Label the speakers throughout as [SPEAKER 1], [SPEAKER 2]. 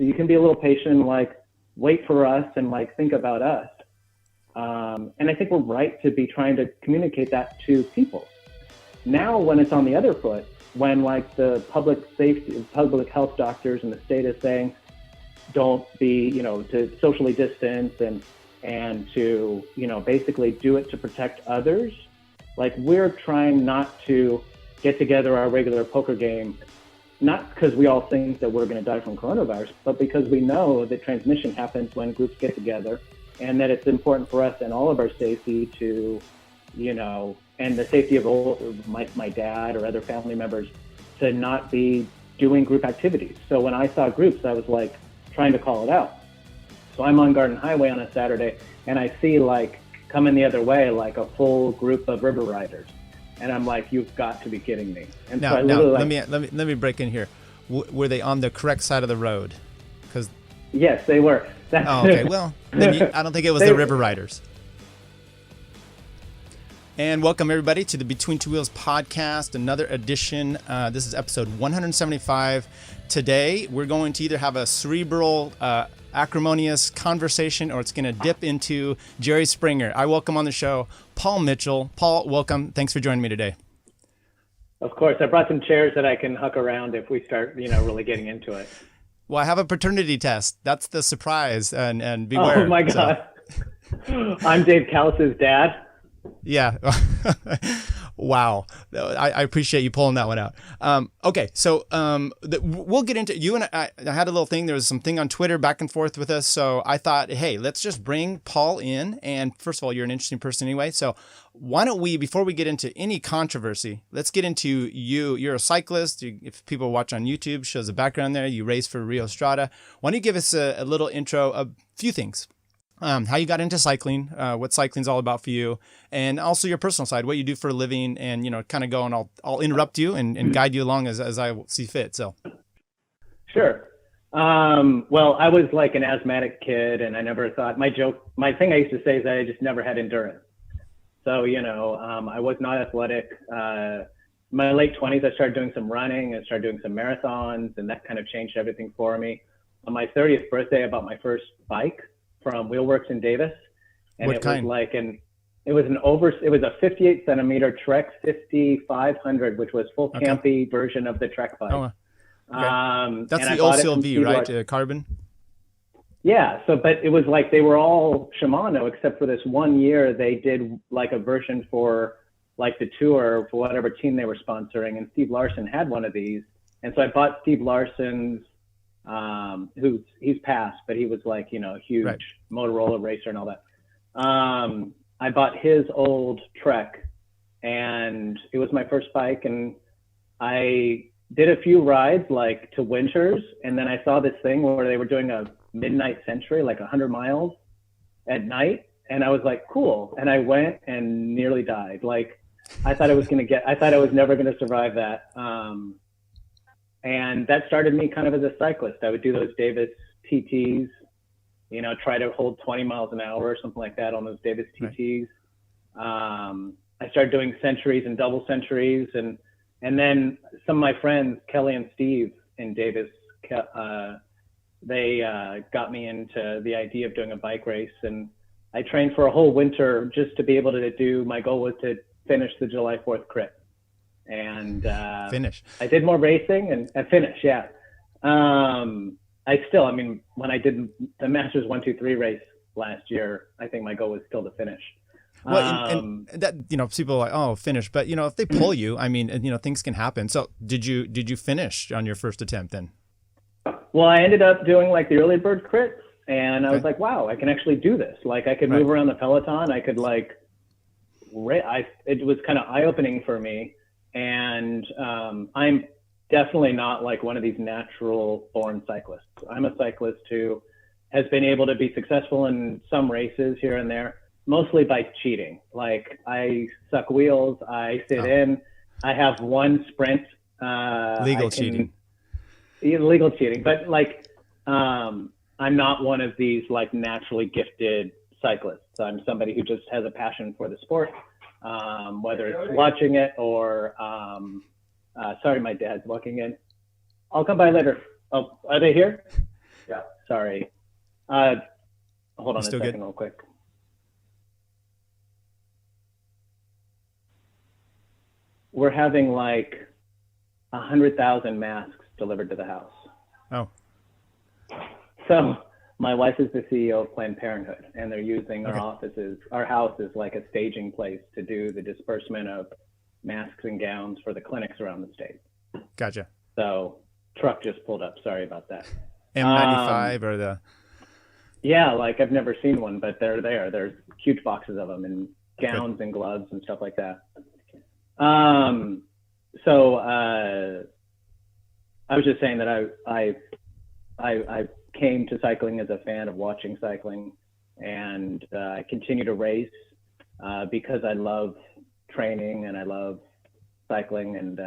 [SPEAKER 1] So you can be a little patient and like wait for us and like think about us. And I think we're right to be trying to communicate that to people. Now, when it's on the other foot, when like the public safety, public health doctors and the state is saying, don't be, to socially distance and to, basically do it to protect others. Like we're trying not to get together our regular poker game, not because we all think that we're going to die from coronavirus, but because we know that transmission happens when groups get together, and that it's important for us and all of our safety to, and the safety of my dad or other family members to not be doing group activities. So when I saw groups, I was like trying to call it out. So I'm on Garden Highway on a Saturday and I see like coming the other way, like a full group of river riders. And I'm like, you've got to be kidding me. And
[SPEAKER 2] now,
[SPEAKER 1] so I
[SPEAKER 2] let me break in here. Were they on the correct side of the road? Because
[SPEAKER 1] yes, they were.
[SPEAKER 2] Okay. Well, then I don't think it was the River Riders. And welcome everybody to the Between Two Wheels podcast, another edition. This is episode 175. Today, we're going to either have a cerebral, acrimonious conversation, or it's going to dip into Jerry Springer. I welcome on the show Paul Mitchell. Paul, welcome. Thanks for joining me today.
[SPEAKER 1] Of course. I brought some chairs that I can huck around if we start, really getting into it.
[SPEAKER 2] Well, I have a paternity test. That's the surprise, and beware.
[SPEAKER 1] Oh my God. So. I'm Dave Callis's dad.
[SPEAKER 2] Yeah. Wow. I appreciate you pulling that one out. Okay. So we'll get into you and I had a little thing. There was something on Twitter back and forth with us. So I thought, hey, let's just bring Paul in. And first of all, you're an interesting person anyway. So why don't we, before we get into any controversy, let's get into you. You're a cyclist. If people watch on YouTube, shows the background there. You race for Rio Strada. Why don't you give us a little intro, a few things? How you got into cycling, what cycling's all about for you, and also your personal side, what you do for a living, and kind of go, and I'll interrupt you and guide you along as I see fit. So,
[SPEAKER 1] sure. Well, I was like an asthmatic kid, and I never thought my thing I used to say is that I just never had endurance. So I was not athletic. My late 20s, I started doing some running, I started doing some marathons, and that kind of changed everything for me. On my 30th birthday, I bought my first bike from Wheelworks in Davis, and
[SPEAKER 2] what
[SPEAKER 1] it
[SPEAKER 2] kind?
[SPEAKER 1] was like it was a 58 centimeter Trek 5500, which was full campy version of the Trek bike.
[SPEAKER 2] Oh, okay. That's the OCLV, right? Carbon.
[SPEAKER 1] Yeah. So, but it was like they were all Shimano except for this one year they did like a version for like the tour for whatever team they were sponsoring, and Steve Larson had one of these, and so I bought Steve Larson's. He's passed, but he was like, huge right. Motorola racer and all that. I bought his old Trek, and it was my first bike, and I did a few rides like to Winters, and then I saw this thing where they were doing a midnight century, like 100 miles at night, and I was like, cool. And I went and nearly died. Like I thought I was never going to survive that. And that started me kind of as a cyclist. I would do those Davis TTs, try to hold 20 miles an hour or something like that on those Davis TTs. Right. I started doing centuries and double centuries. And then some of my friends, Kelly and Steve in Davis, they got me into the idea of doing a bike race. And I trained for a whole winter just to be able to my goal was to finish the July 4th crit. And
[SPEAKER 2] finish.
[SPEAKER 1] I did more racing and finish. Yeah. When I did the Masters 1-2-3 race last year, I think my goal was still to finish.
[SPEAKER 2] Well, and that people are like, oh, finish, but if they pull you, things can happen. So did you finish on your first attempt then?
[SPEAKER 1] Well, I ended up doing like the early bird crits, and I was like, wow, I can actually do this. Like I could move around the peloton. I could it was kind of eye opening for me. And I'm definitely not like one of these natural born cyclists. I'm a cyclist who has been able to be successful in some races here and there, mostly by cheating. Like I suck wheels, I sit in, I have one sprint.
[SPEAKER 2] Legal cheating.
[SPEAKER 1] But like I'm not one of these like naturally gifted cyclists. I'm somebody who just has a passion for the sport. Whether it's watching it or, sorry, my dad's walking in. I'll come by later. Oh, are they here? Sorry. Hold on a second
[SPEAKER 2] good?
[SPEAKER 1] real quick. We're having like 100,000 masks delivered to the house.
[SPEAKER 2] Oh.
[SPEAKER 1] So my wife is the CEO of Planned Parenthood, and they're using our offices, our house is like a staging place to do the disbursement of masks and gowns for the clinics around the state.
[SPEAKER 2] Gotcha.
[SPEAKER 1] So truck just pulled up. Sorry about that.
[SPEAKER 2] M95 or the...
[SPEAKER 1] Yeah, like I've never seen one, but they're there. There's huge boxes of them and gowns and gloves and stuff like that. So I was just saying that I came to cycling as a fan of watching cycling, and I continue to race because I love training and I love cycling, and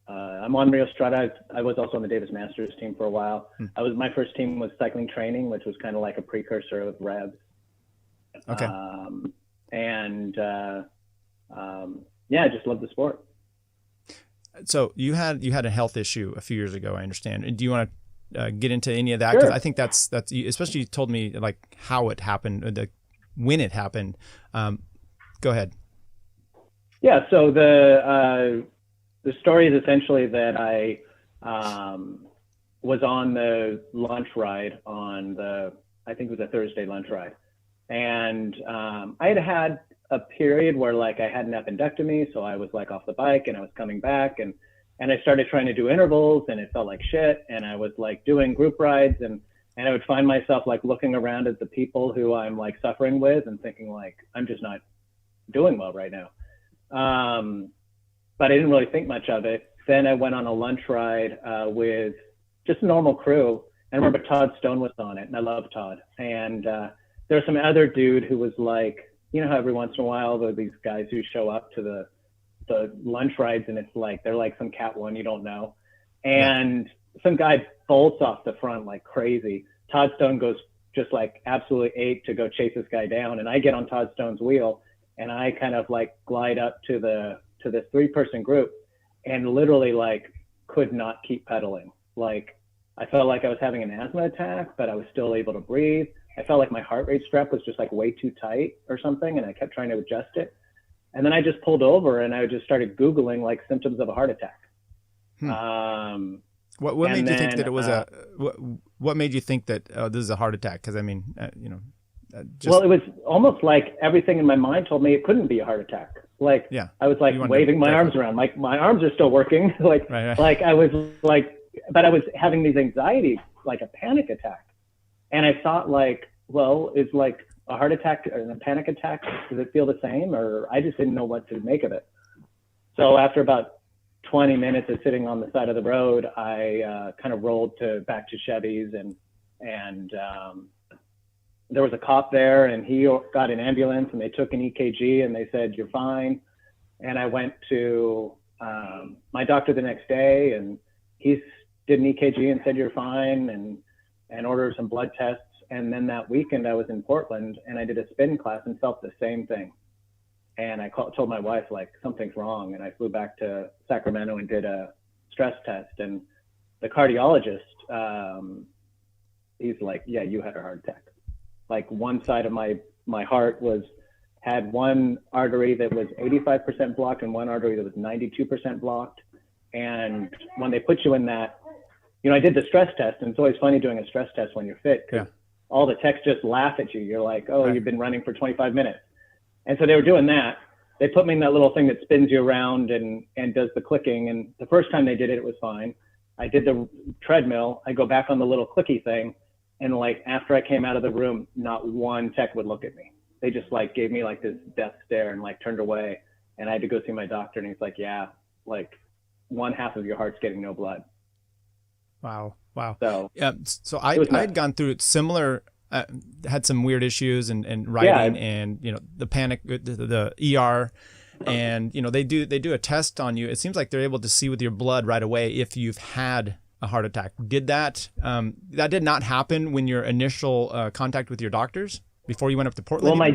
[SPEAKER 1] I'm on Rio Strada. I was also on the Davis Masters team for a while. My first team was Cycling Training, which was kind of like a precursor of Revs.
[SPEAKER 2] Okay.
[SPEAKER 1] I just love the sport.
[SPEAKER 2] So you had a health issue a few years ago, I understand. Do you want to get into any of that? Because I think that's especially you told me like how it happened, when it happened. Go ahead. Yeah.
[SPEAKER 1] So the story is essentially that I was on the lunch ride I think it was a Thursday lunch ride, and I had a period where like I had an appendectomy, so I was like off the bike and I was coming back, and I started trying to do intervals, and it felt like shit, and I was like doing group rides, and I would find myself like looking around at the people who I'm like suffering with and thinking like I'm just not doing well right now. But I didn't really think much of it. Then I went on a lunch ride with just a normal crew, and I remember Todd Stone was on it, and I love Todd, and there was some other dude who was like, you know how every once in a while there are these guys who show up to the lunch rides and it's like they're like some cat one you don't know, and some guy bolts off the front like crazy. Todd Stone goes just like absolutely ape to go chase this guy down, and I get on Todd Stone's wheel and I kind of like glide up to this 3-person group and literally like could not keep pedaling. Like I felt like I was having an asthma attack, but I was still able to breathe. I felt like my heart rate strap was just like way too tight or something, and I kept trying to adjust it. And then I just pulled over and I just started Googling like symptoms of a heart attack.
[SPEAKER 2] What made you think that it was what made you think that this is a heart attack? Because I mean, well, it was almost like everything in my mind told me it couldn't be a heart attack. Like I was like waving my arms around, like my arms are still working. Like like I was like, but I was having these anxieties, like a panic attack. And I thought like, well, is like a heart attack and a panic attack, does it feel the same? Or I just didn't know what to make of it. So after about 20 minutes of sitting on the side of the road, I kind of rolled back to Chevy's, and there was a cop there, and he got an ambulance, and they took an EKG, and they said, you're fine. And I went to my doctor the next day, and he did an EKG and said, you're fine, and ordered some blood tests. And then that weekend I was in Portland and I did a spin class and felt the same thing. And I told my wife, like, something's wrong. And I flew back to Sacramento and did a stress test. And the cardiologist, he's like, yeah, you had a heart attack. Like one side of my heart had one artery that was 85% blocked and one artery that was 92% blocked. And when they put you in that, I did the stress test, and it's always funny doing a stress test when you're fit, because all the techs just laugh at you. You're like, oh, you've been running for 25 minutes. And so they were doing that. They put me in that little thing that spins you around and does the clicking. And the first time they did it, it was fine. I did the treadmill. I go back on the little clicky thing. And like, after I came out of the room, not one tech would look at me. They just like gave me like this death stare and like turned away. And I had to go see my doctor, and he's like, yeah, like one half of your heart's getting no blood. Wow. So I had gone through similar, had some weird issues and writing and, the panic, the ER, and, they do a test on you. It seems like they're able to see with your blood right away if you've had a heart attack. Did that did not happen when your initial contact with your doctors before you went up to Portland?
[SPEAKER 1] Well,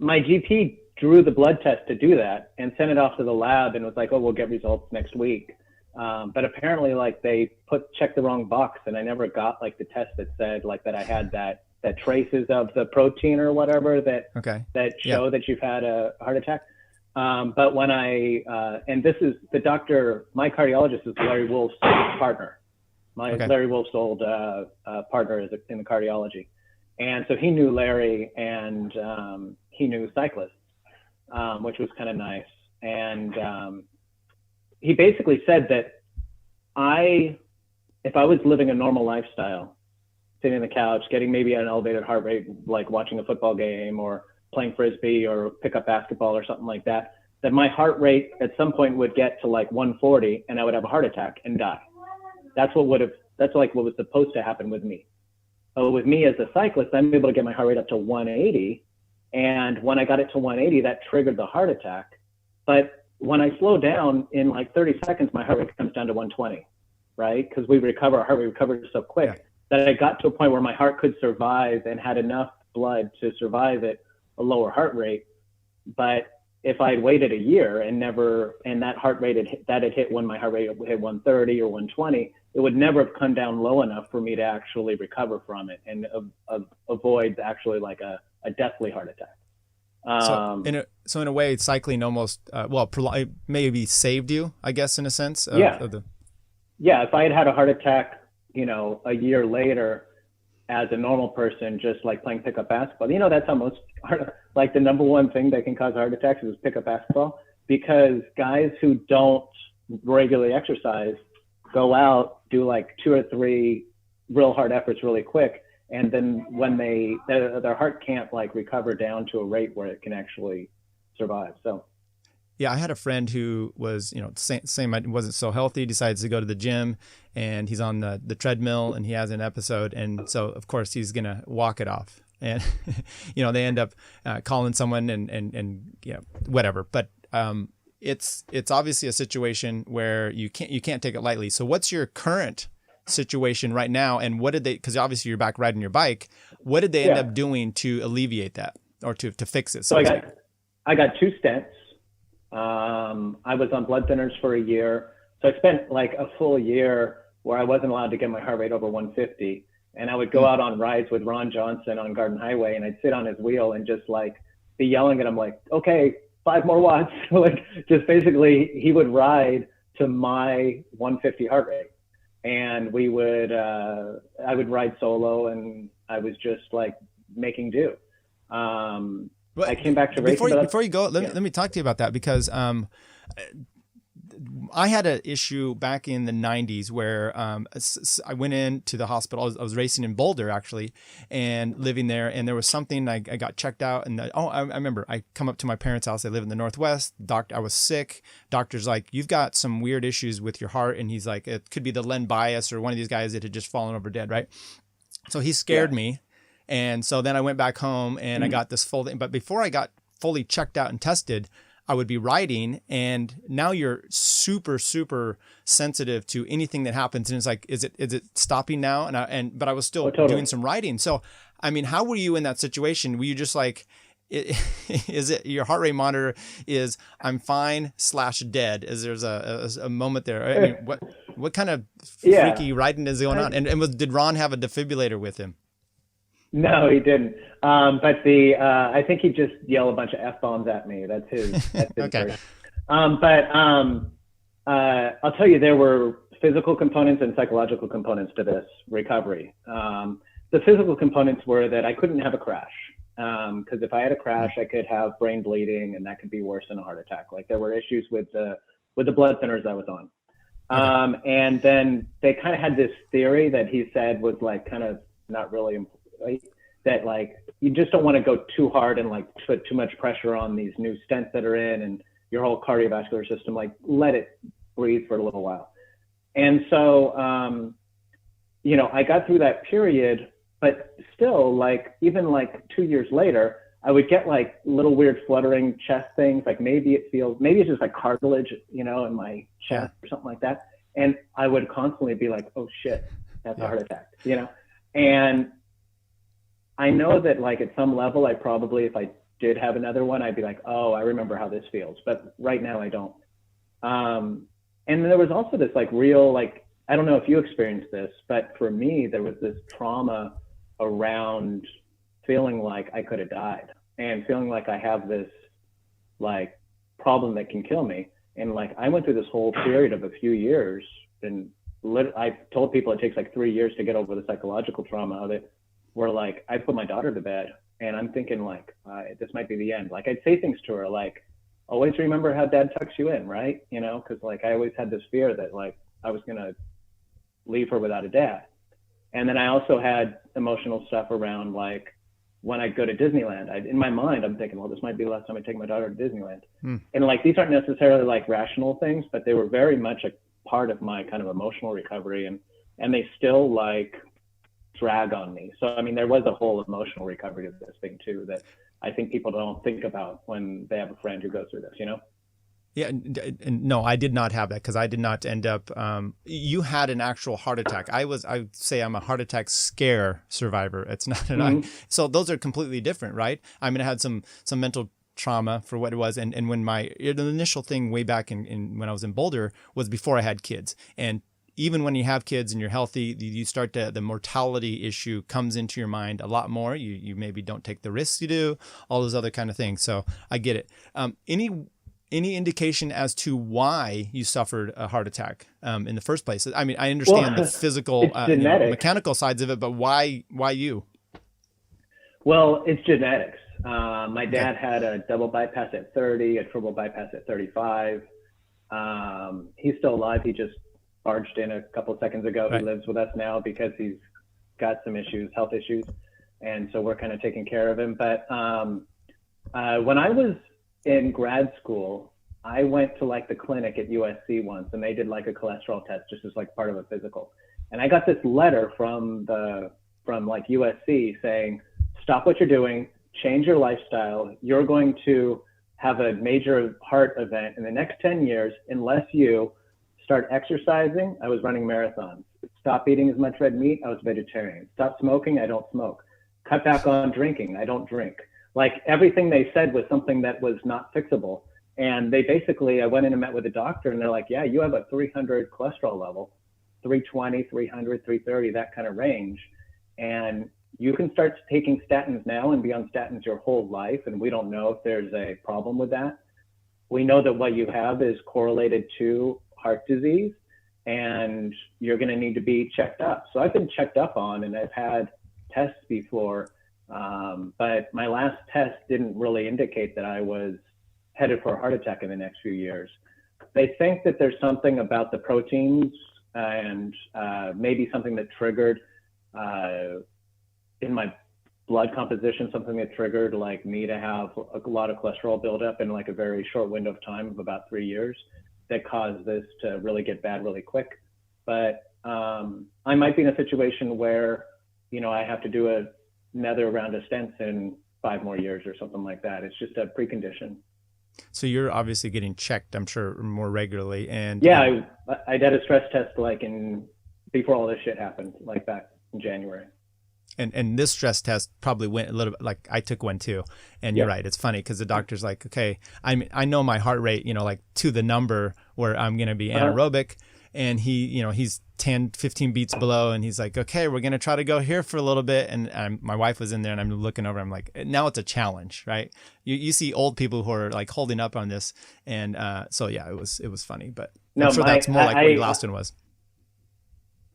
[SPEAKER 1] my GP drew the blood test to do that and sent it off to the lab and was like, oh, we'll get results next week. But apparently like they checked the wrong box, and I never got like the test that said like that I had that traces of the protein or whatever that show that you've had a heart attack. But when and this is the doctor, my cardiologist is Larry Wolf's partner. Larry Wolf's old partner is in the cardiology. And so he knew Larry, and he knew cyclists, which was kind of nice. And he basically said that if I was living a normal lifestyle, sitting on the couch, getting maybe an elevated heart rate, like watching a football game or playing Frisbee or pick up basketball or something like that, that my heart rate at some point would get to like 140 and I would have a heart attack and die. That's like what was supposed to happen with me. But with me as a cyclist, I'm able to get my heart rate up to 180. And when I got it to 180, that triggered the heart attack. But when I slow down in like 30 seconds, my heart rate comes down to 120, right? Because our heart rate recovers so quick that I got to a point where my heart could survive and had enough blood to survive at a lower heart rate. But if I'd waited a year and that heart rate had hit when my heart rate hit 130 or 120, it would never have come down low enough for me to actually recover from it and avoid actually like a deathly heart attack.
[SPEAKER 2] So in a way, cycling almost maybe saved you, I guess, in a sense.
[SPEAKER 1] Yeah, if I had a heart attack, a year later, as a normal person, just like playing pickup basketball, that's how most like the number one thing that can cause heart attacks is pickup basketball, because guys who don't regularly exercise go out, do like 2 or 3 real hard efforts really quick, and then when their heart can't like recover down to a rate where it can actually survive. So
[SPEAKER 2] yeah, I had a friend who was, same wasn't so healthy, decides to go to the gym, and he's on the treadmill and he has an episode, and so of course he's gonna walk it off, and they end up calling someone and whatever. But it's obviously a situation where you can't take it lightly. So what's your current situation right now, and what did they? Because obviously you're back riding your bike. What did they end up doing to alleviate that or to fix it?
[SPEAKER 1] So I got 2 stents. I was on blood thinners for a year. So I spent like a full year where I wasn't allowed to get my heart rate over 150. And I would go out on rides with Ron Johnson on Garden Highway, and I'd sit on his wheel and just like be yelling at him like, okay, 5 more watts. Like just basically he would ride to my 150 heart rate. And I would ride solo, and I was just like making do. I came back to racing.
[SPEAKER 2] Before you go, let me talk to you about that, because I had an issue back in the 90s where I went into the hospital. I was racing in Boulder, actually, and living there. And there was something, I got checked out. And I remember I come up to my parents' house. They live in the Northwest. I was sick. Doctor's like, you've got some weird issues with your heart. And he's like, it could be the Len Bias or one of these guys that had just fallen over dead, right? So he scared me. And so then I went back home and I got this full thing. But before I got fully checked out and tested, I would be riding, and now you're super, super sensitive to anything that happens. And it's like, is it stopping now? But I was still doing some riding. So, I mean, how were you in that situation? Were you just like, is it your heart rate monitor is I'm fine / dead? Is there's a moment there? I mean, what kind of freaky riding is going on? And did Ron have a defibrillator with him?
[SPEAKER 1] No, he didn't. But I think he just yelled a bunch of F-bombs at me. That's his
[SPEAKER 2] okay.
[SPEAKER 1] But I'll tell you, there were physical components and psychological components to this recovery. The physical components were that I couldn't have a crash. Because if I had a crash, I could have brain bleeding, and that could be worse than a heart attack. Like there were issues with the blood thinners I was on. And then they kind of had this theory that he said was like kind of not really that like you just don't want to go too hard and like put too much pressure on these new stents that are in and your whole cardiovascular system, like let it breathe for a little while. And so I got through that period, but still like even like 2 years later, I would get like little weird fluttering chest things, like maybe it's just like cartilage, in my chest or something like that. And I would constantly be like, oh shit, that's a heart attack, And I know that like at some level, I probably, if I did have another one, I'd be like, oh, I remember how this feels. But right now I don't. And there was also this like real, like, I don't know if you experienced this, but for me, there was this trauma around feeling like I could have died and feeling like I have this like problem that can kill me. And like, I went through this whole period of a few years, and I told people it takes like 3 years to get over the psychological trauma of it, where like I put my daughter to bed and I'm thinking like, this might be the end. Like I'd say things to her like, always remember how dad tucks you in, right? You know, because like I always had this fear that like I was going to leave her without a dad. And then I also had emotional stuff around like when I go to Disneyland, in my mind, I'm thinking, well, this might be the last time I take my daughter to Disneyland. And like, these aren't necessarily like rational things, but they were very much a part of my kind of emotional recovery. And they still like drag on me. So, I mean, there was a whole emotional recovery of this thing too, that I think people don't think about when they have a friend who goes through this, you know?
[SPEAKER 2] Yeah, and no, I did not have that because I did not end up. You had an actual heart attack. I would say I'm a heart attack scare survivor. It's not an so those are completely different, right? I mean, I had some mental trauma for what it was, and when the initial thing way back in when I was in Boulder was before I had kids, and even when you have kids and you're healthy, you start to, the mortality issue comes into your mind a lot more. You maybe don't take the risks you do, all those other kind of things. So I get it. Any indication as to why you suffered a heart attack in the first place? I mean, I understand the physical, mechanical sides of it, but why you?
[SPEAKER 1] Well, it's genetics. My dad had a double bypass at 30, a triple bypass at 35. He's still alive. He just barged in a couple of seconds ago. He lives with us now because he's got some issues, health issues. And so we're kind of taking care of him. But when I was in grad school, I went to like the clinic at USC once, and they did like a cholesterol test just as like part of a physical. And I got this letter from like USC saying, stop what you're doing, change your lifestyle. You're going to have a major heart event in the next 10 years unless you start exercising. I was running marathons. Stop eating as much red meat. I was vegetarian. Stop smoking. I don't smoke. Cut back on drinking. I don't drink. Like everything they said was something that was not fixable. And they basically, I went in and met with a doctor, and they're like, yeah, you have a 300 cholesterol level, 320, 300, 330, that kind of range. And you can start taking statins now and be on statins your whole life. And we don't know if there's a problem with that. We know that what you have is correlated to heart disease, and you're going to need to be checked up. So I've been checked up on, and I've had tests before. But my last test didn't really indicate that I was headed for a heart attack in the next few years. They think that there's something about the proteins and maybe something that triggered in my blood composition, something that triggered like me to have a lot of cholesterol buildup in like a very short window of time of about 3 years that caused this to really get bad really quick. But I might be in a situation where, you know, I have to do another round of stents in 5 more years or something like that. It's just a precondition.
[SPEAKER 2] So you're obviously getting checked, I'm sure, more regularly. And
[SPEAKER 1] yeah, I did a stress test like before all this shit happened, like back in January.
[SPEAKER 2] And this stress test probably went a little bit, like I took one too. And you're right. It's funny because the doctor's like, okay, I know my heart rate, you know, like to the number where I'm going to be anaerobic. And he's 10, 15 beats below. And he's like, okay, we're going to try to go here for a little bit. And my wife was in there, and I'm looking over. I'm like, now it's a challenge, right? You see old people who are like holding up on this. And so, yeah, it was funny. But I'm sure that's more like what your last one was.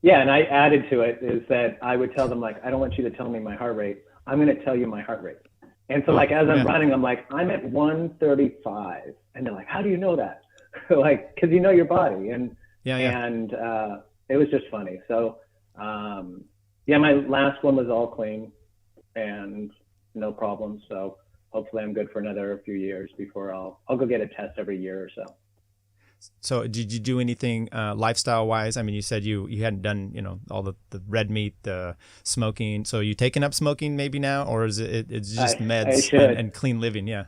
[SPEAKER 1] Yeah, and I added to it is that I would tell them, like, I don't want you to tell me my heart rate. I'm going to tell you my heart rate. And so, like, as I'm running, I'm like, I'm at 135. And they're like, how do you know that? Like, because you know your body. And and it was just funny. So, my last one was all clean and no problems. So hopefully I'm good for another few years before I'll go get a test every year or so.
[SPEAKER 2] So did you do anything lifestyle wise? I mean, you said you hadn't done, you know, all the red meat, the smoking. So you taking up smoking maybe now, or is it's just meds and clean living? Yeah.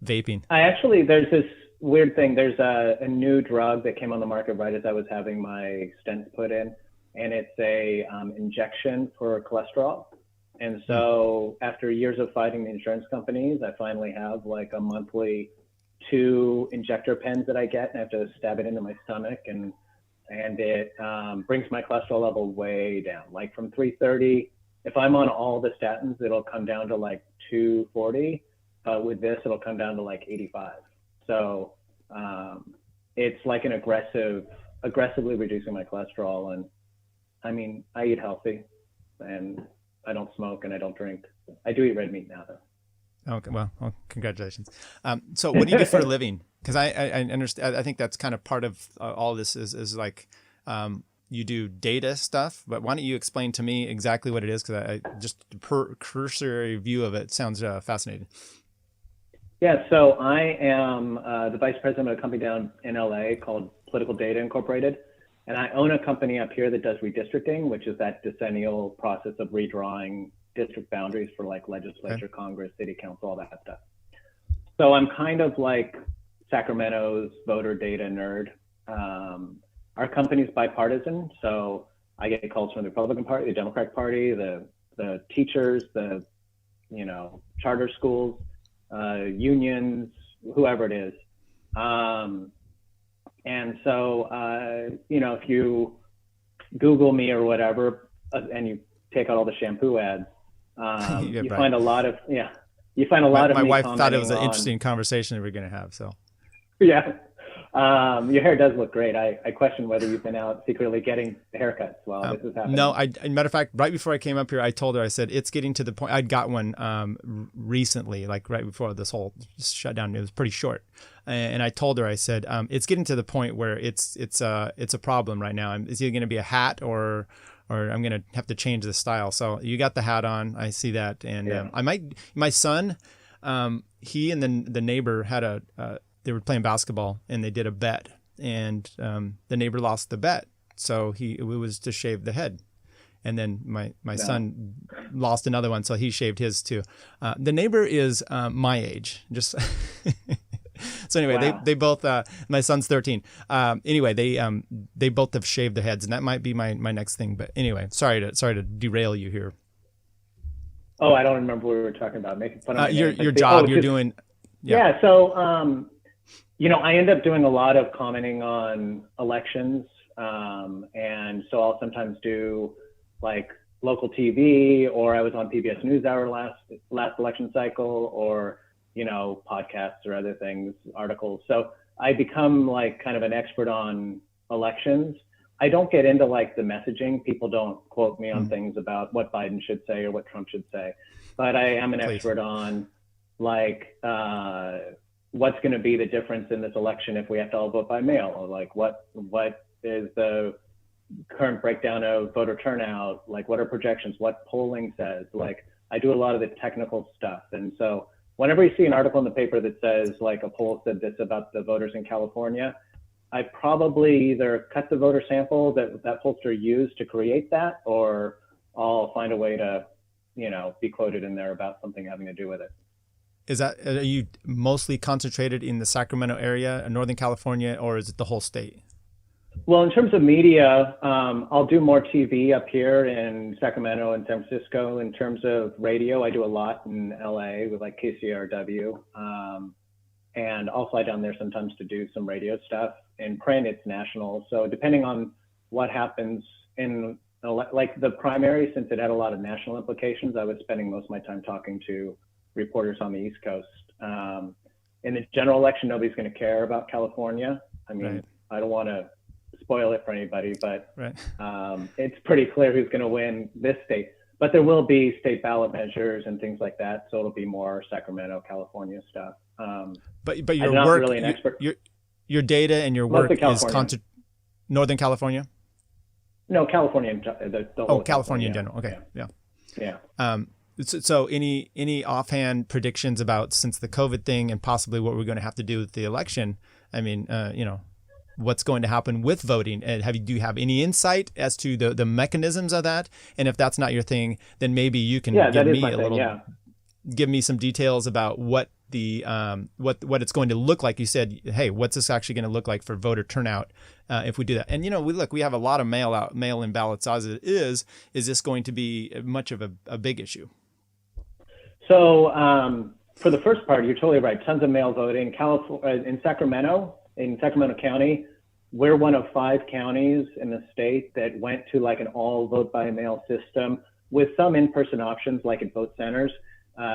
[SPEAKER 2] Vaping.
[SPEAKER 1] There's this weird thing. There's a new drug that came on the market right as I was having my stents put in, and it's a injection for cholesterol. And so after years of fighting the insurance companies, I finally have like a monthly 2 injector pens that I get, and I have to stab it into my stomach, and it brings my cholesterol level way down, like from 330. If I'm on all the statins, it'll come down to like 240. With this, it'll come down to like 85. So it's like an aggressively reducing my cholesterol. And I mean, I eat healthy, and I don't smoke, and I don't drink. I do eat red meat now, though.
[SPEAKER 2] Okay, well, congratulations. So what do you do for a living? Because I understand. I think that's kind of part of all this is like you do data stuff. But why don't you explain to me exactly what it is? Because I just per cursory view of it sounds fascinating.
[SPEAKER 1] Yeah, so I am the vice president of a company down in LA called Political Data Incorporated. And I own a company up here that does redistricting, which is that decennial process of redrawing district boundaries for like legislature, Congress, city council, all that stuff. So I'm kind of like Sacramento's voter data nerd. Our company's bipartisan, so I get calls from the Republican Party, the Democratic Party, the teachers, the charter schools, unions, whoever it is. And so, if you Google me or whatever, and you take out all the shampoo ads, you find a lot of, you find a lot of
[SPEAKER 2] my wife thought it was an interesting conversation that we're going to have. So,
[SPEAKER 1] yeah. Your hair does look great. I question whether you've been out secretly getting haircuts while this is happening.
[SPEAKER 2] No, matter of fact, right before I came up here, I told her, I said, it's getting to the point. I'd got one recently, like right before this whole shutdown. It was pretty short. And I told her, I said, it's getting to the point where it's a problem right now. It's either going to be a hat or I'm going to have to change the style. So you got the hat on. I see that. And my son, he and the neighbor had they were playing basketball and they did a bet, and the neighbor lost the bet. So it was to shave the head. And then my son lost another one. So he shaved his too. The neighbor is my age, just so anyway, they both, my son's 13. Anyway, they both have shaved their heads, and that might be my next thing. But anyway, sorry to derail you here.
[SPEAKER 1] Oh, I don't remember what we were talking about. Making fun of
[SPEAKER 2] your job you're doing.
[SPEAKER 1] Yeah. So, I end up doing a lot of commenting on elections. And so I'll sometimes do like local TV, or I was on PBS NewsHour last election cycle, or, podcasts or other things, articles. So I become like kind of an expert on elections. I don't get into like the messaging. People don't quote me on things about what Biden should say or what Trump should say, but I am an expert on like what's going to be the difference in this election if we have to all vote by mail, or like what is the current breakdown of voter turnout, like what are projections, what polling says. Like I do a lot of the technical stuff. And so whenever you see an article in the paper that says like a poll said this about the voters in California, I probably either cut the voter sample that pollster used to create that, or I'll find a way to, be quoted in there about something having to do with it.
[SPEAKER 2] Are you mostly concentrated in the Sacramento area, Northern California, or is it the whole state?
[SPEAKER 1] Well, in terms of media, I'll do more TV up here in Sacramento and San Francisco. In terms of radio, I do a lot in LA with like KCRW. And I'll fly down there sometimes to do some radio stuff. In print, it's national. So depending on what happens in like the primary, since it had a lot of national implications, I was spending most of my time talking to reporters on the East Coast. In the general election, nobody's going to care about California. I mean, I don't want to spoil it for anybody, but it's pretty clear who's going to win this state. But there will be state ballot measures and things like that, so it'll be more Sacramento, California stuff.
[SPEAKER 2] But your
[SPEAKER 1] I'm
[SPEAKER 2] work,
[SPEAKER 1] not really an expert.
[SPEAKER 2] Your data and your work is Northern California?
[SPEAKER 1] No, California. The whole
[SPEAKER 2] California in general. Okay, yeah. So any offhand predictions about, since the COVID thing and possibly what we're going to have to do with the election? I mean, what's going to happen with voting, and do you have any insight as to the mechanisms of that? And if that's not your thing, then maybe you can give me some details about what the what it's going to look like. You said, hey, what's this actually going to look like for voter turnout if we do that? And we have a lot of mail-in ballots as it is. Is this going to be much of a big issue?
[SPEAKER 1] So for the first part, you're totally right. Tons of mail voting. In Sacramento County, we're one of 5 counties in the state that went to like an all vote by mail system with some in-person options, like at vote centers.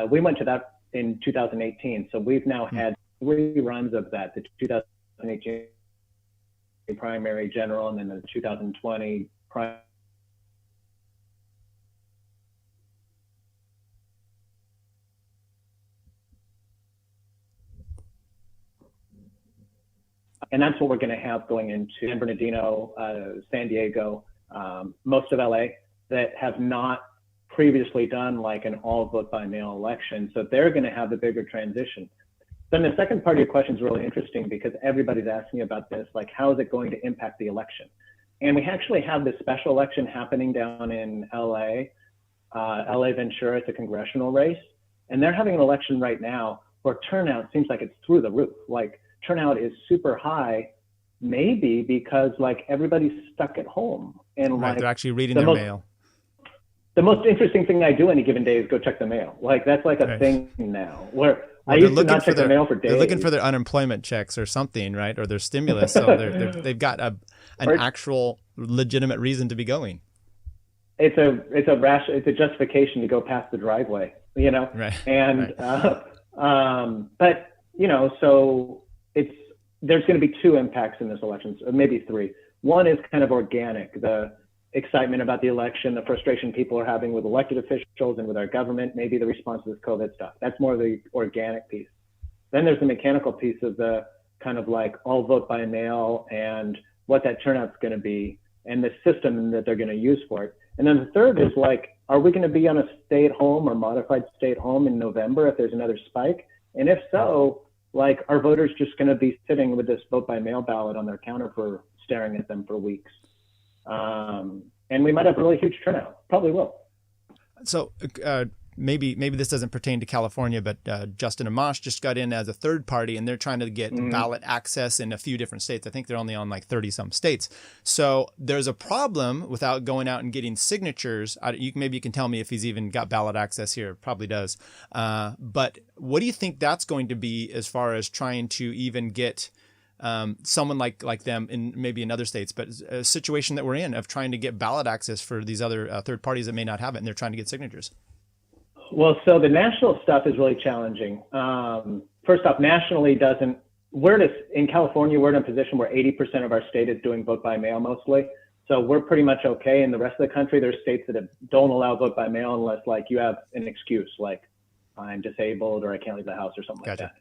[SPEAKER 1] We went to that in 2018. So we've now had 3 runs of that, the 2018 primary general and then the 2020 primary. And that's what we're going to have going into San Bernardino, San Diego, most of LA that have not previously done like an all vote by mail election. So they're going to have the bigger transition. Then the second part of your question is really interesting because everybody's asking about this, like how is it going to impact the election? And we actually have this special election happening down in LA, LA Ventura, it's a congressional race. And they're having an election right now where turnout seems like it's through the roof. Like turnout is super high, maybe because like everybody's stuck at home and
[SPEAKER 2] right,
[SPEAKER 1] like
[SPEAKER 2] they're actually reading their mail.
[SPEAKER 1] The most interesting thing I do any given day is go check the mail. Like that's like a thing now where I used to not check the mail for days.
[SPEAKER 2] They're looking for their unemployment checks or something, right? Or their stimulus. So they've got an actual legitimate reason to be going.
[SPEAKER 1] It's a justification to go past the driveway, you know?
[SPEAKER 2] Right.
[SPEAKER 1] And, but you know, so there's going to be 2 impacts in this election, maybe 3. One is kind of organic, the excitement about the election, the frustration people are having with elected officials and with our government, maybe the response to this COVID stuff. That's more the organic piece. Then there's the mechanical piece of the kind of like all vote by mail and what that turnout's going to be and the system that they're going to use for it. And then the third is like, are we going to be on a stay at home or modified stay at home in November if there's another spike? And if so, like, are voters just going to be sitting with this vote by mail ballot on their counter for staring at them for weeks? And we might have really huge turnout. Probably will.
[SPEAKER 2] So maybe this doesn't pertain to California, but Justin Amash just got in as a third party, and they're trying to get ballot access in a few different states. I think they're only on like 30 some states. So there's a problem without going out and getting signatures. Maybe you can tell me if he's even got ballot access here. Probably does. But what do you think that's going to be as far as trying to even get someone like them in maybe in other states, but a situation that we're in of trying to get ballot access for these other third parties that may not have it, and they're trying to get signatures?
[SPEAKER 1] Well, so the national stuff is really challenging. First off, nationally in California, we're in a position where 80% of our state is doing vote by mail mostly. So we're pretty much okay. In the rest of the country, there's states that don't allow vote by mail unless like you have an excuse, like I'm disabled or I can't leave the house or something like that.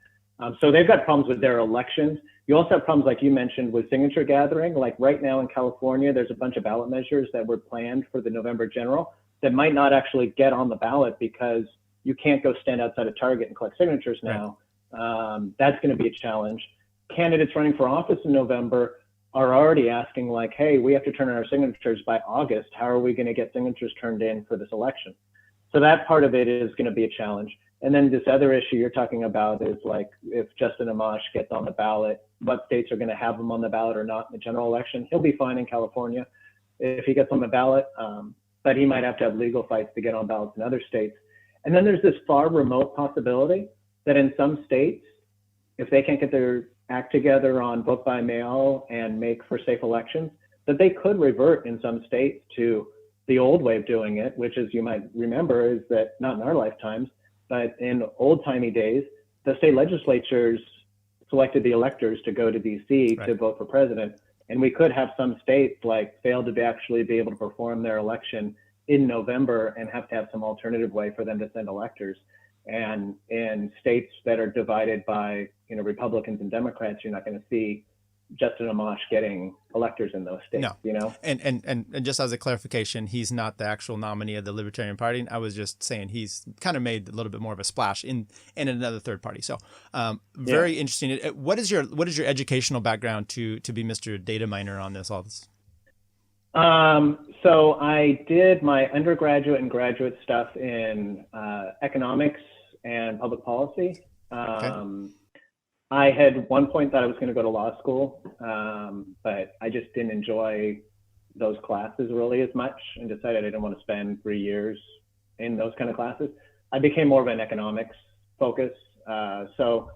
[SPEAKER 1] So they've got problems with their elections. You also have problems, like you mentioned, with signature gathering. Like right now in California, there's a bunch of ballot measures that were planned for the November general that might not actually get on the ballot because you can't go stand outside a Target and collect signatures now. Right. That's going to be a challenge. Candidates running for office in November are already asking like, hey, we have to turn in our signatures by August. How are we going to get signatures turned in for this election? So that part of it is going to be a challenge. And then this other issue you're talking about is like, if Justin Amash gets on the ballot, what states are going to have him on the ballot or not in the general election? He'll be fine in California if he gets on the ballot, but he might have to have legal fights to get on ballots in other states. And then there's this far remote possibility that in some states, if they can't get their act together on vote by mail and make for safe elections, that they could revert in some states to the old way of doing it, which, as you might remember, is that not in our lifetimes, but in old-timey days, the state legislatures selected the electors to go to DC to vote for president. And we could have some states like fail to actually be able to perform their election in November and have to have some alternative way for them to send electors. And in states that are divided by, Republicans and Democrats, you're not going to see Justin Amash getting electors in those states,
[SPEAKER 2] No. And just as a clarification, he's not the actual nominee of the Libertarian Party. I was just saying he's kind of made a little bit more of a splash in another third party. So very interesting. What is your educational background to be Mr. Data Miner on all this?
[SPEAKER 1] So I did my undergraduate and graduate stuff in economics and public policy. I had one point thought I was going to go to law school, but I just didn't enjoy those classes really as much and decided I didn't want to spend 3 years in those kind of classes. I became more of an economics focus. So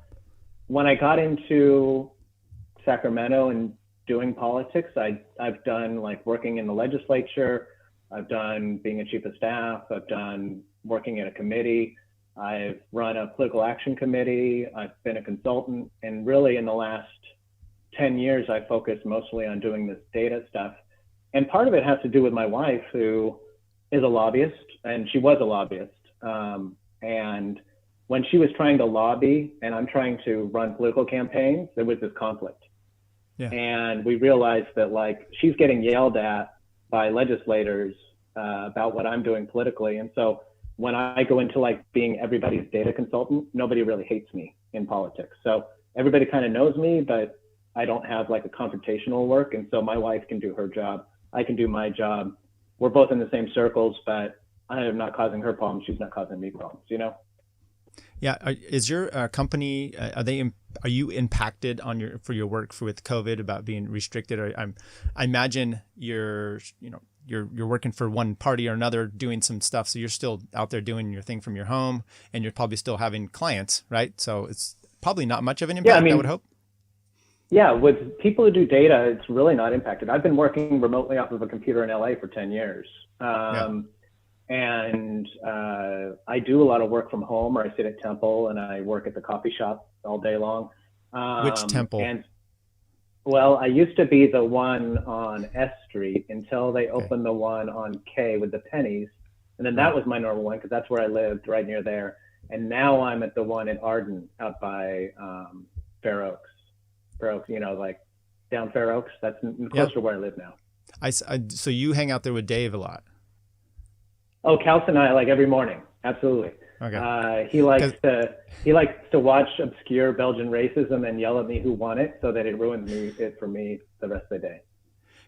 [SPEAKER 1] when I got into Sacramento and doing politics, I've done like working in the legislature. I've done being a chief of staff. I've done working in a committee. I've run a political action committee. I've been a consultant. And really in the last 10 years, I focused mostly on doing this data stuff. And part of it has to do with my wife, who is a lobbyist, and she was a lobbyist. And when she was trying to lobby and I'm trying to run political campaigns, there was this conflict. Yeah. And we realized that like she's getting yelled at by legislators about what I'm doing politically. And so when I go into like being everybody's data consultant, nobody really hates me in politics. So everybody kind of knows me, but I don't have like a confrontational work. And so my wife can do her job. I can do my job. We're both in the same circles, but I am not causing her problems. She's not causing me problems, you know?
[SPEAKER 2] Yeah. Is your company, are you impacted on for your work with COVID about being restricted? I imagine you're working for one party or another doing some stuff. So you're still out there doing your thing from your home, and you're probably still having clients, right? So it's probably not much of an impact, I would hope.
[SPEAKER 1] Yeah, with people who do data, it's really not impacted. I've been working remotely off of a computer in LA for 10 years. And I do a lot of work from home, or I sit at Temple and I work at the coffee shop all day long.
[SPEAKER 2] Which Temple?
[SPEAKER 1] Well, I used to be the one on S Street until they opened the one on K with the pennies. And then that was my normal one because that's where I lived, right near there. And now I'm at the one in Arden out by Fair Oaks. Fair Oaks, you know, like down Fair Oaks. That's close to where I live now.
[SPEAKER 2] So you hang out there with Dave a lot?
[SPEAKER 1] Oh, Kels and I, like every morning. Absolutely. Okay. He likes to watch obscure Belgian races and then yell at me who won it, so that it ruins it for me the rest of the day.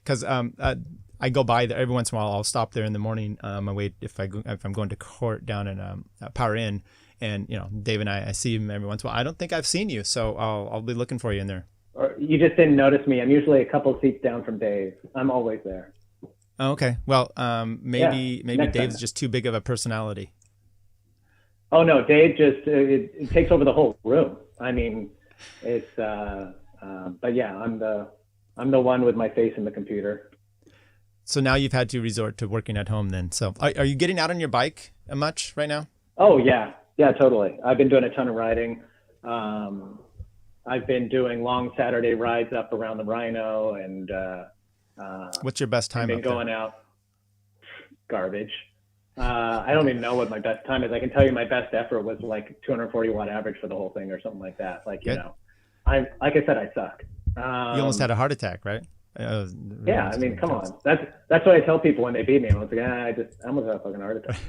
[SPEAKER 2] Because I go by there every once in a while. I'll stop there in the morning. I wait if I'm going to court down in Power Inn, and you know Dave and I see him every once in a while. I don't think I've seen you, so I'll be looking for you in there.
[SPEAKER 1] Or you just didn't notice me. I'm usually a couple seats down from Dave. I'm always there.
[SPEAKER 2] Oh, okay. Well, maybe Dave's just too big of a personality.
[SPEAKER 1] Oh no, Dave just it takes over the whole room. I mean, it's but yeah, I'm the one with my face in the computer.
[SPEAKER 2] So now you've had to resort to working at home then. So are you getting out on your bike much right now?
[SPEAKER 1] Oh yeah, totally. I've been doing a ton of riding. I've been doing long Saturday rides up around the Rhino, and
[SPEAKER 2] what's your best time?
[SPEAKER 1] I've been going out. Garbage. I don't even know what my best time is. I can tell you my best effort was like 240 watt average for the whole thing or something like that. Like, you know, like I said, I suck.
[SPEAKER 2] You almost had a heart attack, right?
[SPEAKER 1] Yeah, I mean, come on. That's what I tell people when they beat me. I was like, I almost had a fucking heart attack.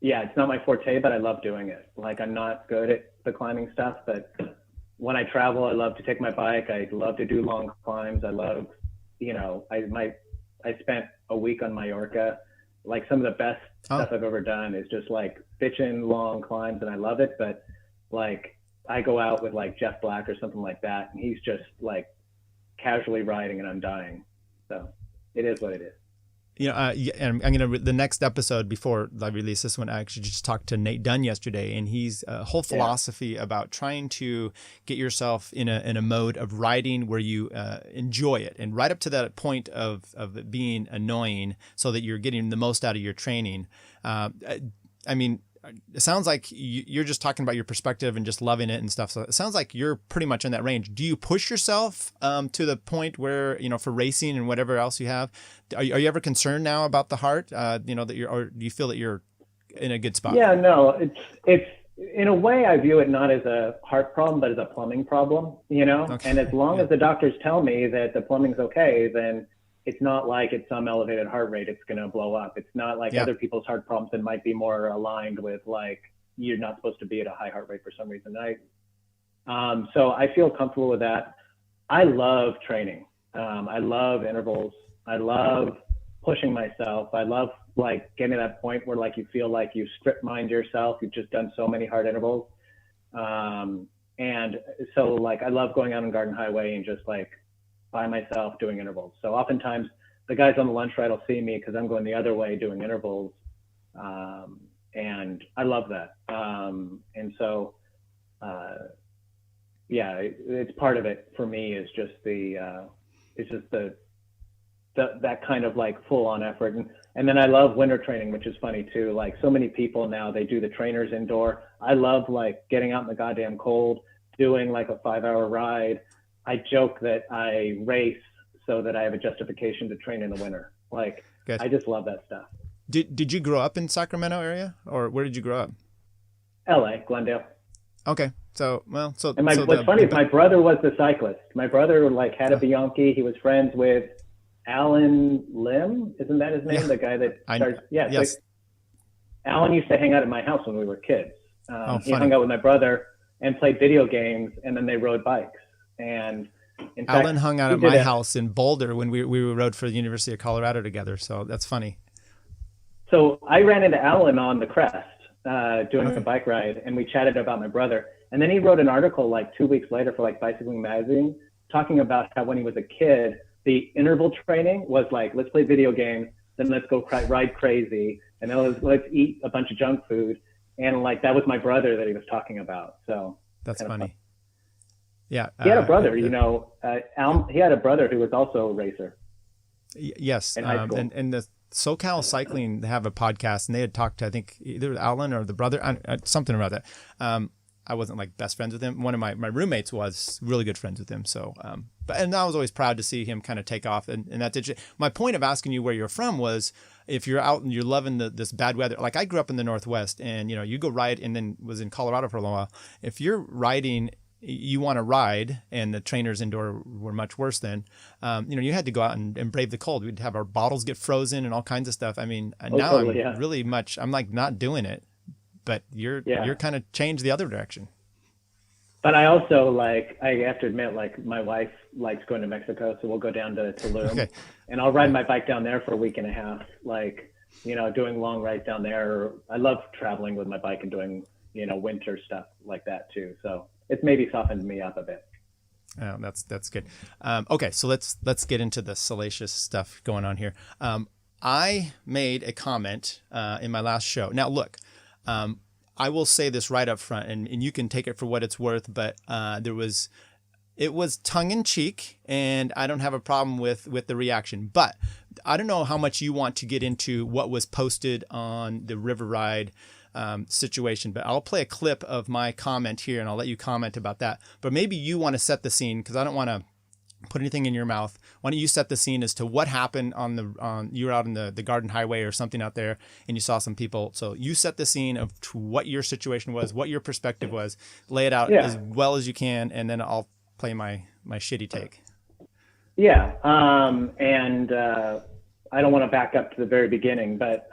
[SPEAKER 1] Yeah, it's not my forte, but I love doing it. Like, I'm not good at the climbing stuff, but when I travel, I love to take my bike. I love to do long climbs. I love, you know, I spent a week on Mallorca. Like, some of the best stuff I've ever done is just like bitchin' long climbs, and I love it. But like, I go out with like Jeff Black or something like that, and he's just like casually riding, and I'm dying. So it is what it is.
[SPEAKER 2] You know, and I'm going to, the next episode before I release this one, I actually just talked to Nate Dunn yesterday, and he's a whole philosophy about trying to get yourself in a mode of riding where you enjoy it, and right up to that point of it being annoying so that you're getting the most out of your training. I mean, it sounds like you're just talking about your perspective and just loving it and stuff. So it sounds like you're pretty much in that range. Do you push yourself to the point where, you know, for racing and whatever else you have, are you ever concerned now about the heart? You know, or do you feel that you're in a good spot?
[SPEAKER 1] Yeah, no, it's in a way I view it not as a heart problem, but as a plumbing problem, you know? Okay. And as long as the doctors tell me that the plumbing's okay, then it's not like it's some elevated heart rate, it's going to blow up. It's not like other people's heart problems that might be more aligned with like, you're not supposed to be at a high heart rate for some reason. So I feel comfortable with that. I love training. I love intervals. I love pushing myself. I love like getting to that point where like you feel like you've strip mined yourself. You've just done so many hard intervals. And so like, I love going out on Garden Highway and just like by myself doing intervals. So oftentimes the guys on the lunch ride will see me because I'm going the other way doing intervals. And I love that. And so, yeah, it's part of it for me is just that kind of like full on effort. And then I love winter training, which is funny too. Like so many people now, they do the trainers indoor. I love like getting out in the goddamn cold, doing like a 5-hour ride. I joke that I race so that I have a justification to train in the winter. Like,
[SPEAKER 2] Good.
[SPEAKER 1] I just love that stuff.
[SPEAKER 2] Did you grow up in Sacramento area, or where did you grow up?
[SPEAKER 1] LA, Glendale.
[SPEAKER 2] Okay. So, well, so.
[SPEAKER 1] And
[SPEAKER 2] so
[SPEAKER 1] what's funny is my brother was the cyclist. My brother like had a Bianchi. He was friends with Alan Lim. Isn't that his name?
[SPEAKER 2] Yeah.
[SPEAKER 1] The guy that started. Yeah.
[SPEAKER 2] Yes.
[SPEAKER 1] Like, Alan used to hang out at my house when we were kids. He hung out with my brother and played video games, and then they rode bikes. And in fact,
[SPEAKER 2] Alan hung out at my house in Boulder when we rode for the University of Colorado together. So that's funny.
[SPEAKER 1] So I ran into Alan on the Crest doing a bike ride, and we chatted about my brother. And then he wrote an article like 2 weeks later for like Bicycling Magazine, talking about how when he was a kid, the interval training was like, let's play video games, then let's go ride crazy, and then let's eat a bunch of junk food. And like that was my brother that he was talking about. So
[SPEAKER 2] that's funny. Yeah.
[SPEAKER 1] He had a brother, he had a brother who was also a racer.
[SPEAKER 2] Yes.
[SPEAKER 1] In high school.
[SPEAKER 2] And the SoCal Cycling, they have a podcast, and they had talked to, I think, either Alan or the brother, something about that. I wasn't like best friends with him. One of my roommates was really good friends with him. So, and I was always proud to see him kind of take off. And that did. My point of asking you where you're from was if you're out and you're loving this bad weather. Like I grew up in the Northwest, and you go ride, and then was in Colorado for a little while. If you're riding, you want to ride, and the trainers indoor were much worse then. You had to go out and brave the cold. We'd have our bottles get frozen and all kinds of stuff. I mean, now totally, I'm really much. I'm like not doing it. But you're kind of changed the other direction.
[SPEAKER 1] But I also I have to admit, like my wife likes going to Mexico, so we'll go down to Tulum, and I'll ride my bike down there for a week and a half, doing long rides down there. I love traveling with my bike and doing, winter stuff like that too. So it's maybe softened me up a bit.
[SPEAKER 2] Oh, that's good. Okay, so let's get into the salacious stuff going on here. I made a comment in my last show. Now look. I will say this right up front, and you can take it for what it's worth, but it was tongue in cheek, and I don't have a problem with the reaction. But I don't know how much you want to get into what was posted on the River Ride situation, but I'll play a clip of my comment here, and I'll let you comment about that. But maybe you want to set the scene, because I don't want to put anything in your mouth. Why don't you set the scene as to what happened you were out on the Garden Highway or something out there, and you saw some people. So you set the scene of what your situation was, what your perspective was, lay it out as well as you can, and then I'll play my shitty take.
[SPEAKER 1] Yeah. And I don't want to back up to the very beginning, but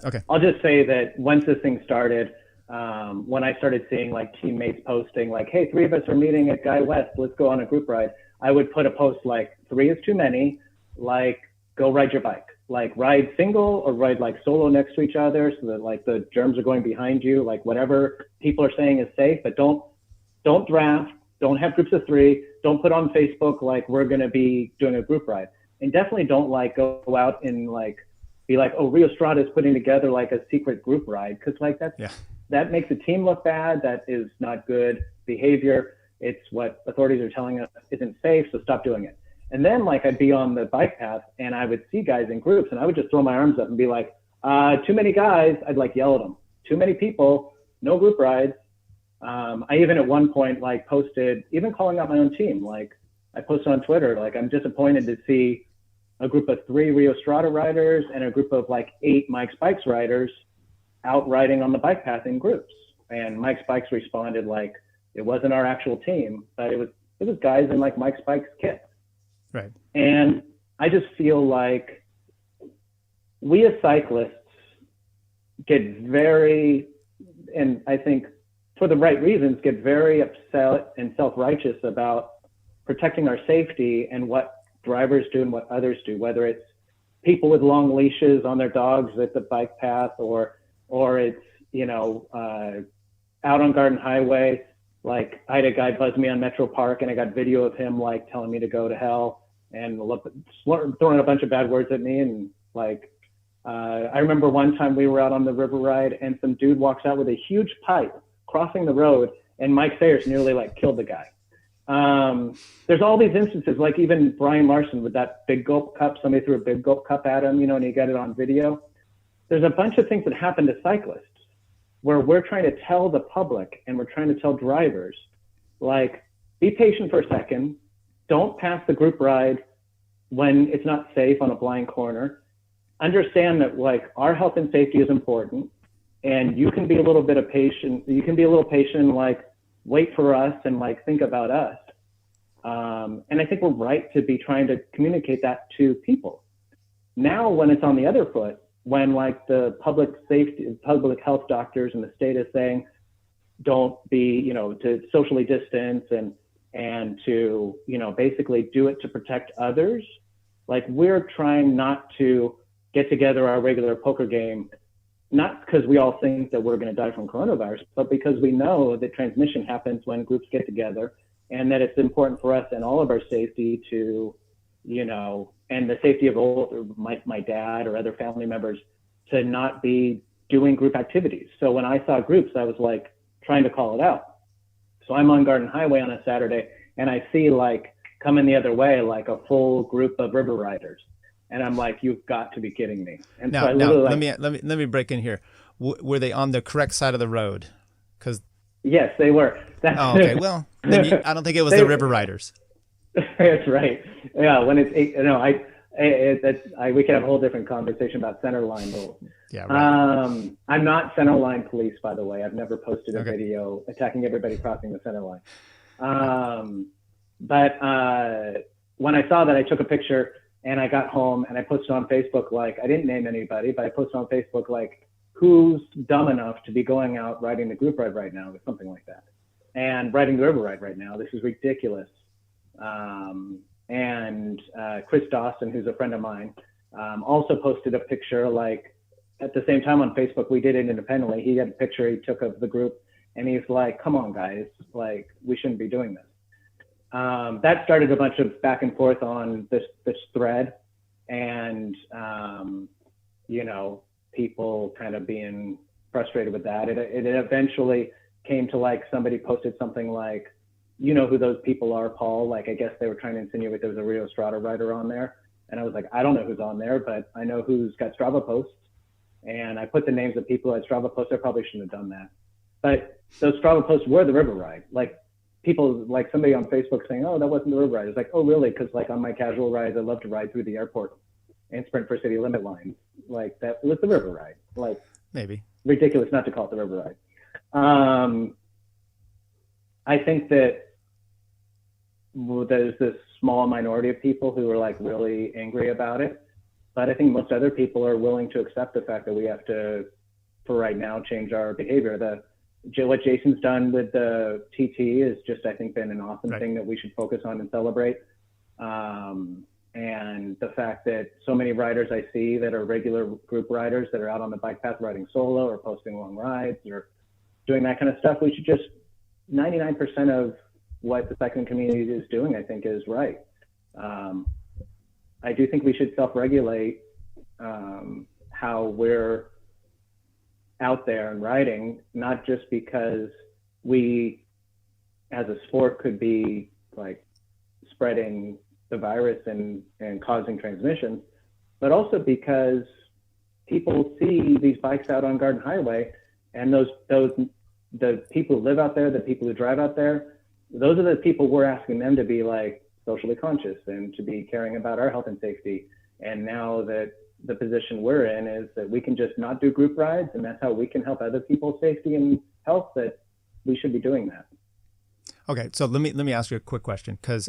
[SPEAKER 2] okay.
[SPEAKER 1] I'll just say that once this thing started, when I started seeing like teammates posting like, hey, 3 of us are meeting at Guy West, let's go on a group ride. I would put a post like 3 is too many, like go ride your bike, like ride single or ride like solo next to each other so that like the germs are going behind you, like whatever people are saying is safe, but don't draft, don't have groups of 3, don't put on Facebook like we're going to be doing a group ride, and definitely don't like go out and like be like, oh, Rio Strada is putting together like a secret group ride, because like that makes the team look bad. That is not good behavior. It's what authorities are telling us isn't safe, so stop doing it. And then like I'd be on the bike path and I would see guys in groups, and I would just throw my arms up and be like, too many guys. I'd like yell at them, too many people, no group rides. I even at one point like posted, even calling out my own team. Like I posted on Twitter, like I'm disappointed to see a group of 3 Rio Strada riders and a group of like 8 Mike's Bikes riders out riding on the bike path in groups. And Mike's Bikes responded like, it wasn't our actual team, but it was guys in like Mike's Bikes kit.
[SPEAKER 2] Right.
[SPEAKER 1] And I just feel like we as cyclists get very, and I think for the right reasons, get very upset and self-righteous about protecting our safety and what drivers do and what others do, whether it's people with long leashes on their dogs at the bike path or it's, out on Garden Highway. Like I had a guy buzz me on Metro Park and I got video of him like telling me to go to hell. and throwing a bunch of bad words at me. And like, I remember one time we were out on the river ride and some dude walks out with a huge pipe crossing the road, and Mike Sayers nearly like killed the guy. There's all these instances, like even Brian Larson with that big gulp cup, somebody threw a big gulp cup at him, and he got it on video. There's a bunch of things that happen to cyclists where we're trying to tell the public and we're trying to tell drivers, like, be patient for a second. Don't pass the group ride when it's not safe on a blind corner. Understand that like our health and safety is important, and you can be a little bit patient and like wait for us and like think about us. And I think we're right to be trying to communicate that to people. Now, when it's on the other foot, when like the public health doctors in the state is saying, don't be, to socially distance and to, basically do it to protect others. Like, we're trying not to get together our regular poker game, not because we all think that we're going to die from coronavirus, but because we know that transmission happens when groups get together, and that it's important for us and all of our safety to, and the safety of my dad or other family members to not be doing group activities. So when I saw groups, I was like trying to call it out. So I'm on Garden Highway on a Saturday, and I see like coming the other way, like a full group of river riders. And I'm like, you've got to be kidding me. And
[SPEAKER 2] now,
[SPEAKER 1] so
[SPEAKER 2] let me break in here. Were they on the correct side of the road? Because
[SPEAKER 1] yes, they were.
[SPEAKER 2] Okay. Well, then I don't think it was the river riders.
[SPEAKER 1] That's right. Yeah. When it's we could have a whole different conversation about centerline rules.
[SPEAKER 2] Yeah. Right.
[SPEAKER 1] I'm not centerline police, by the way. I've never posted a video attacking everybody crossing the center line. But when I saw that, I took a picture and I got home and I posted on Facebook, like, I didn't name anybody, but I posted on Facebook, like, who's dumb enough to be going out riding the group ride right now, or something like that, and riding the river ride right now. This is ridiculous. And Chris Dawson, who's a friend of mine, also posted a picture, like, at the same time on Facebook. We did it independently. He had a picture he took of the group, and he's like, come on, guys, like, we shouldn't be doing this. That started a bunch of back and forth on this thread, and people kind of being frustrated with that. It eventually came to like somebody posted something like, you know who those people are, Paul? Like, I guess they were trying to insinuate there was a Rio Strada rider on there, and I was like, I don't know who's on there, but I know who's got Strava posts, and I put the names of people who had Strava posts. I probably shouldn't have done that, but those Strava posts were the river ride. Like, people, like somebody on Facebook saying, oh, that wasn't the river ride. It's like, oh, really? Because like on my casual rides, I love to ride through the airport and sprint for city limit lines. Like, that was the river ride. Like,
[SPEAKER 2] maybe
[SPEAKER 1] ridiculous not to call it the river ride. I think that there's this small minority of people who are like really angry about it, but I think most other people are willing to accept the fact that we have to, for right now, change our behavior. What Jason's done with the TT is just, I think, been an awesome thing that we should focus on and celebrate. And the fact that so many riders I see that are regular group riders that are out on the bike path riding solo or posting long rides or doing that kind of stuff, we should just, 99% of what the cycling community is doing, I think, is right. I do think we should self-regulate how we're out there and riding, not just because we as a sport could be like spreading the virus and causing transmission, but also because people see these bikes out on Garden Highway, and the people who live out there, the people who drive out there, those are the people we're asking them to be like socially conscious and to be caring about our health and safety. And now that the position we're in is that we can just not do group rides, and that's how we can help other people's safety and health, that we should be doing that.
[SPEAKER 2] Okay, so let me ask you a quick question, because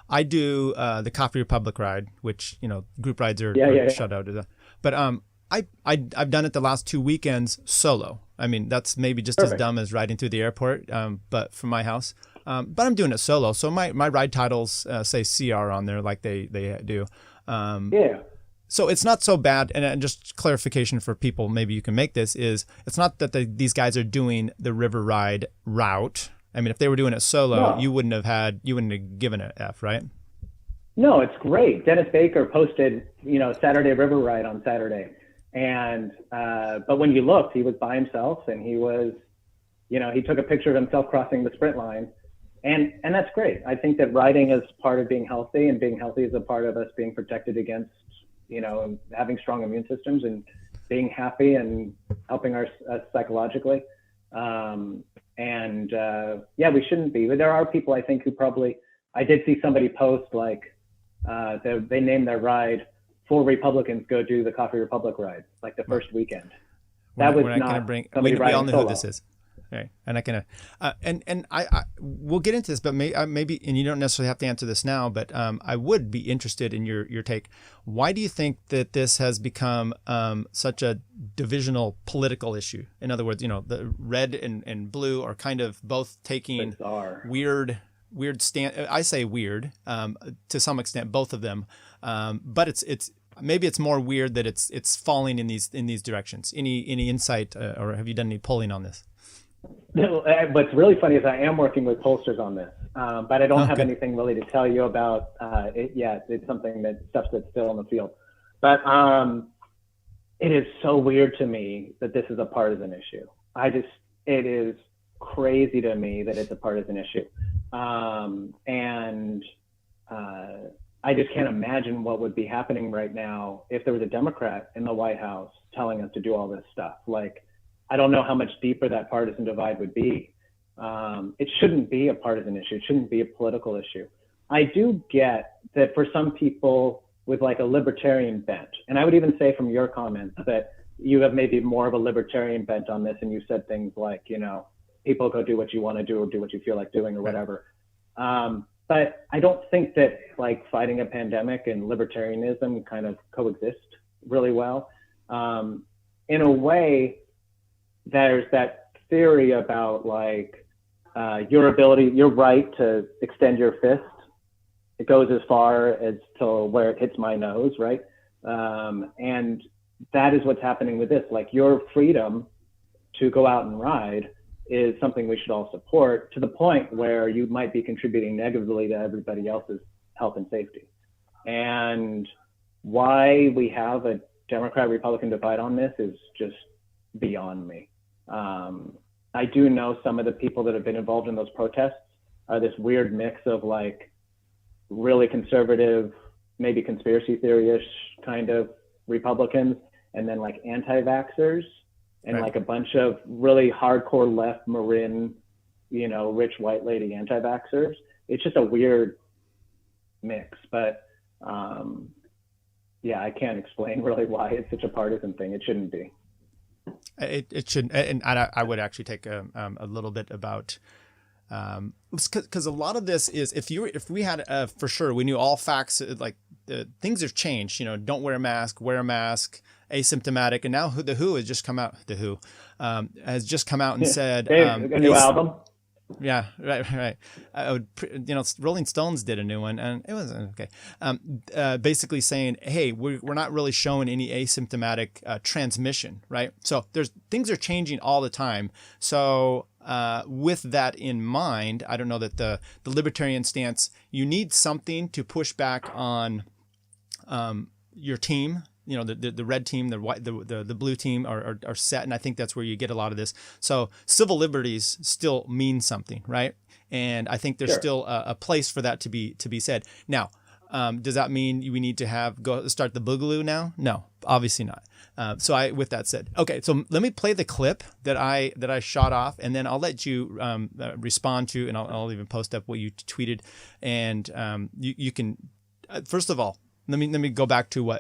[SPEAKER 2] I do the Coffee Republic ride, which group rides are shut out. But I've done it the last 2 weekends solo. I mean, that's maybe just as dumb as riding through the airport, but from my house. But I'm doing it solo, so my ride titles say CR on there, like they do. So it's not so bad. And just clarification for people, maybe you can make this, is it's not that these guys are doing the river ride route. I mean, if they were doing it solo, you wouldn't have given it F, right?
[SPEAKER 1] No, it's great. Dennis Baker posted, Saturday River Ride on Saturday. And, but when you looked, he was by himself, and he was, he took a picture of himself crossing the sprint line. And that's great. I think that riding is part of being healthy, and being healthy is a part of us being protected against, having strong immune systems and being happy and helping us psychologically. We shouldn't be. But there are people, I think, who probably, I did see somebody post like, they named their ride 4 Republicans Go Do the Coffee Republic ride, like the first weekend. That was not somebody
[SPEAKER 2] we all know
[SPEAKER 1] solo.
[SPEAKER 2] who this is. Right. And I can, I we'll get into this, but maybe, and you don't necessarily have to answer this now, but I would be interested in your take. Why do you think that this has become such a divisional political issue? In other words, the red and blue are kind of both taking weird stand. I say weird to some extent, both of them, but it's maybe it's more weird that it's falling in these directions. Any insight, or have you done any polling on this?
[SPEAKER 1] What's really funny is I am working with pollsters on this, but I don't have anything really to tell you about it yet. It's something stuff that's still in the field. But it is so weird to me that this is a partisan issue. It is crazy to me that it's a partisan issue. I just can't imagine what would be happening right now if there was a Democrat in the White House telling us to do all this stuff. Like, I don't know how much deeper that partisan divide would be. It shouldn't be a partisan issue. It shouldn't be a political issue. I do get that for some people with like a libertarian bent, and I would even say from your comments that you have maybe more of a libertarian bent on this, and you said things like, people go do what you want to do or do what you feel like doing or whatever. But I don't think that like fighting a pandemic and libertarianism kind of coexist really well. In a way, there's that theory about like your right to extend your fist. It goes as far as to where it hits my nose, right? And that is what's happening with this. Like, your freedom to go out and ride is something we should all support, to the point where you might be contributing negatively to everybody else's health and safety. And why we have a Democrat-Republican divide on this is just beyond me. I do know some of the people that have been involved in those protests are this weird mix of like really conservative, maybe conspiracy theory-ish kind of Republicans, and then like anti-vaxxers, and like a bunch of really hardcore left Marin, rich white lady anti-vaxxers. It's just a weird mix, but I can't explain really why it's such a partisan thing. It shouldn't be.
[SPEAKER 2] It shouldn't, and I would actually take a little bit about, because a lot of this is, if we had for sure, we knew all facts, like things have changed. Don't wear a mask, asymptomatic, and now the WHO has just come out. The WHO has just come out and said,
[SPEAKER 1] a new album.
[SPEAKER 2] Yeah, right. Rolling Stones did a new one, and it was okay. Basically saying, hey, we're not really showing any asymptomatic transmission, right? So things are changing all the time. So with that in mind, I don't know that the libertarian stance, you need something to push back on your team. The red team, the white, the blue team are set, and I think that's where you get a lot of this. So civil liberties still mean something, right? And I think there's still a place for that to be said. Now, does that mean we need to start the boogaloo now? No, obviously not. With that said, okay, so let me play the clip that I shot off, and then I'll let you respond to, and I'll even post up what you tweeted, and you can first of all, let me go back to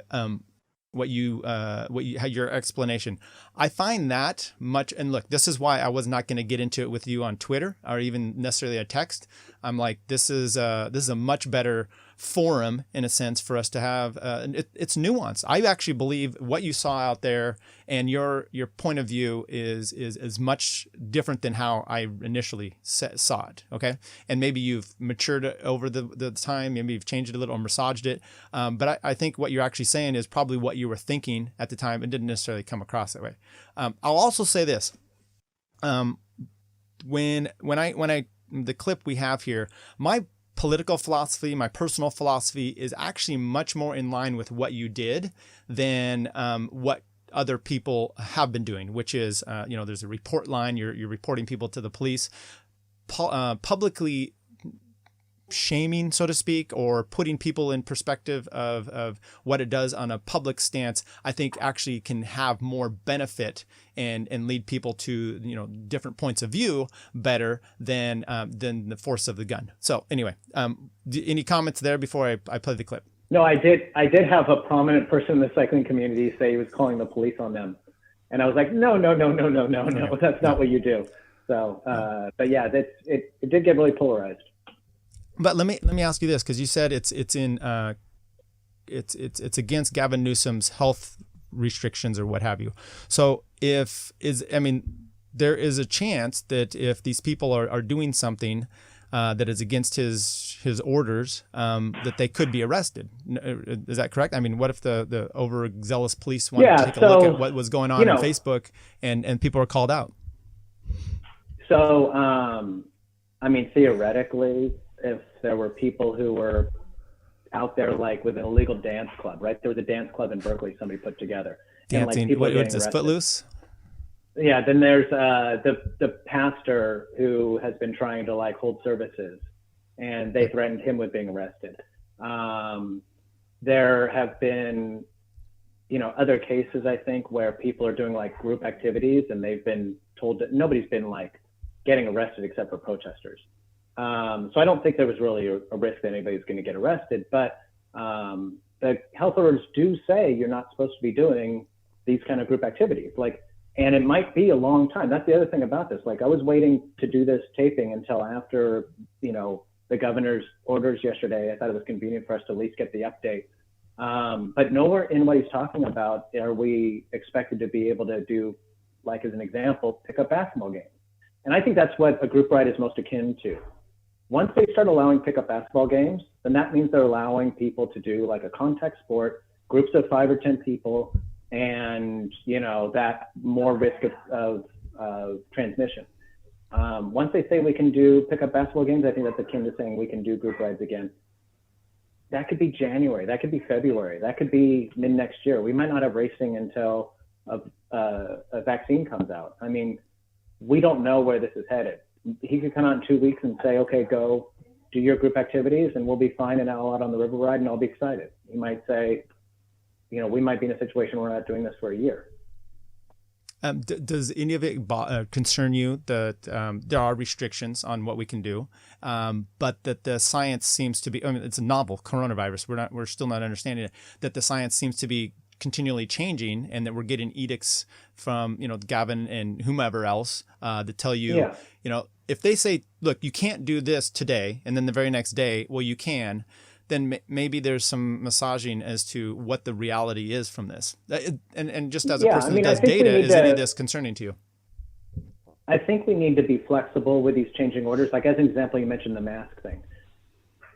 [SPEAKER 2] your explanation. I find that much, and look, this is why I was not going to get into it with you on Twitter or even necessarily a text. I'm like, this is a much better forum in a sense for us to have. It's nuanced. I actually believe what you saw out there and your point of view is much different than how I initially saw it. Okay, and maybe you've matured over the time. Maybe you've changed it a little or massaged it. But I think what you're actually saying is probably what you were thinking at the time. It didn't necessarily come across that way. I'll also say this. When I the clip we have here, my political philosophy, my personal philosophy is actually much more in line with what you did than what other people have been doing, which is, there's a report line. You're reporting people to the police, publicly shaming, so to speak, or putting people in perspective of what it does on a public stance, I think actually can have more benefit and lead people to, different points of view better than the force of the gun. So anyway, any comments there before I play the clip?
[SPEAKER 1] No, I did have a prominent person in the cycling community say he was calling the police on them. And I was like, no, that's not what you do. So, but yeah, it did get really polarized.
[SPEAKER 2] But let me ask you this, because you said it's against Gavin Newsom's health restrictions or what have you. So there is a chance that if these people are doing something that is against his orders, that they could be arrested. Is that correct? I mean, what if the overzealous police wanted to take a look at what was going on Facebook and people are called out?
[SPEAKER 1] So, theoretically, if there were people who were out there like with an illegal dance club, right? There was a dance club in Berkeley somebody put together.
[SPEAKER 2] Dancing,
[SPEAKER 1] and,
[SPEAKER 2] what is this, Footloose?
[SPEAKER 1] Yeah, then there's the pastor who has been trying to hold services, and they threatened him with being arrested. There have been, other cases, I think, where people are doing group activities and they've been told that nobody's been getting arrested except for protesters. So I don't think there was really a risk that anybody's going to get arrested, but the health orders do say you're not supposed to be doing these kind of group activities. And it might be a long time. That's the other thing about this. I was waiting to do this taping until after, the governor's orders yesterday. I thought it was convenient for us to at least get the update. But nowhere in what he's talking about are we expected to be able to do, as an example, pick up basketball games. And I think that's what a group ride is most akin to. Once they start allowing pickup basketball games, then that means they're allowing people to do a contact sport, groups of 5 or 10 people, and that more risk of transmission. Once they say we can do pickup basketball games, I think that's akin to saying we can do group rides again. That could be January, that could be February, that could be mid next year. We might not have racing until a vaccine comes out. I mean, we don't know where this is headed. He could come out in 2 weeks and say, okay, go do your group activities and we'll be fine and all out on the river ride and I'll be excited. He might say, we might be in a situation where we're not doing this for a year.
[SPEAKER 2] Does any of it concern you that there are restrictions on what we can do, but that the science seems to be, it's a novel coronavirus. We're still not understanding it, that the science seems to be continually changing and that we're getting edicts from, Gavin and whomever else to tell you, if they say, look, you can't do this today. And then the very next day, well, you can, then maybe there's some massaging as to what the reality is from this. And just as a person who does data, is any of this concerning to you?
[SPEAKER 1] I think we need to be flexible with these changing orders. As an example, you mentioned the mask thing.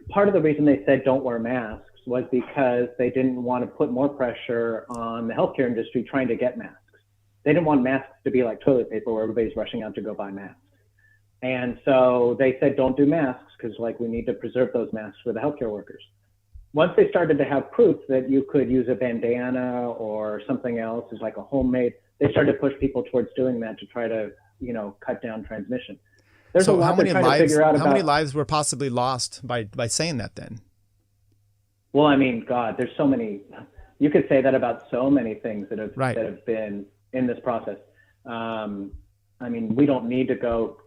[SPEAKER 1] Part of the reason they said don't wear masks was because they didn't want to put more pressure on the healthcare industry trying to get masks. They didn't want masks to be like toilet paper where everybody's rushing out to go buy masks. And so they said, don't do masks because we need to preserve those masks for the healthcare workers. Once they started to have proof that you could use a bandana or something else as a homemade, they started to push people towards doing that to try to, cut down transmission. There's a lot
[SPEAKER 2] how many lives were possibly lost by saying that then?
[SPEAKER 1] Well, God, there's so many. You could say that about so many things that have been in this process. We don't need to go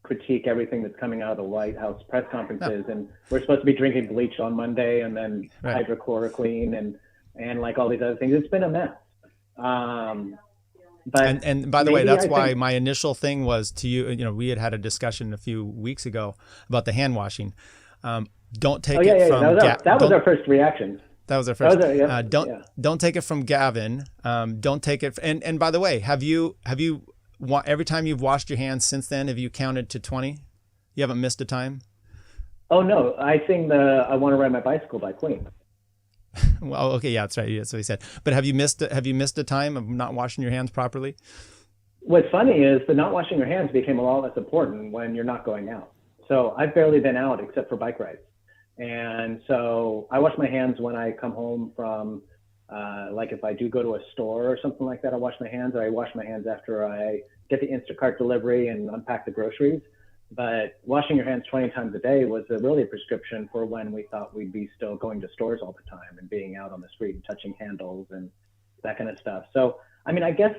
[SPEAKER 1] critique everything that's coming out of the White House press conferences. No. And we're supposed to be drinking bleach on Monday and then hydrochloroquine and all these other things. It's been a mess. But
[SPEAKER 2] and by the way, that's why my initial thing was to you. We had a discussion a few weeks ago about the hand washing. Don't take it from
[SPEAKER 1] that was our first reaction.
[SPEAKER 2] That was our first. Don't take it from Gavin. Don't take it. And by the way, have you every time you've washed your hands since then, have you counted to 20? You haven't missed a time?
[SPEAKER 1] Oh no, I sing I Want to Ride My Bicycle by Queen.
[SPEAKER 2] Well, okay, yeah, that's right. That's what he said. But have you missed a time of not washing your hands properly?
[SPEAKER 1] What's funny is the not washing your hands became a lot less important when you're not going out. So I've barely been out except for bike rides. And so I wash my hands when I come home from, like if I do go to a store or something like that, I wash my hands. Or I wash my hands after I get the Instacart delivery and unpack the groceries. But washing your hands 20 times a day was really a prescription for when we thought we'd be still going to stores all the time and being out on the street and touching handles and that kind of stuff. So, I mean, I guess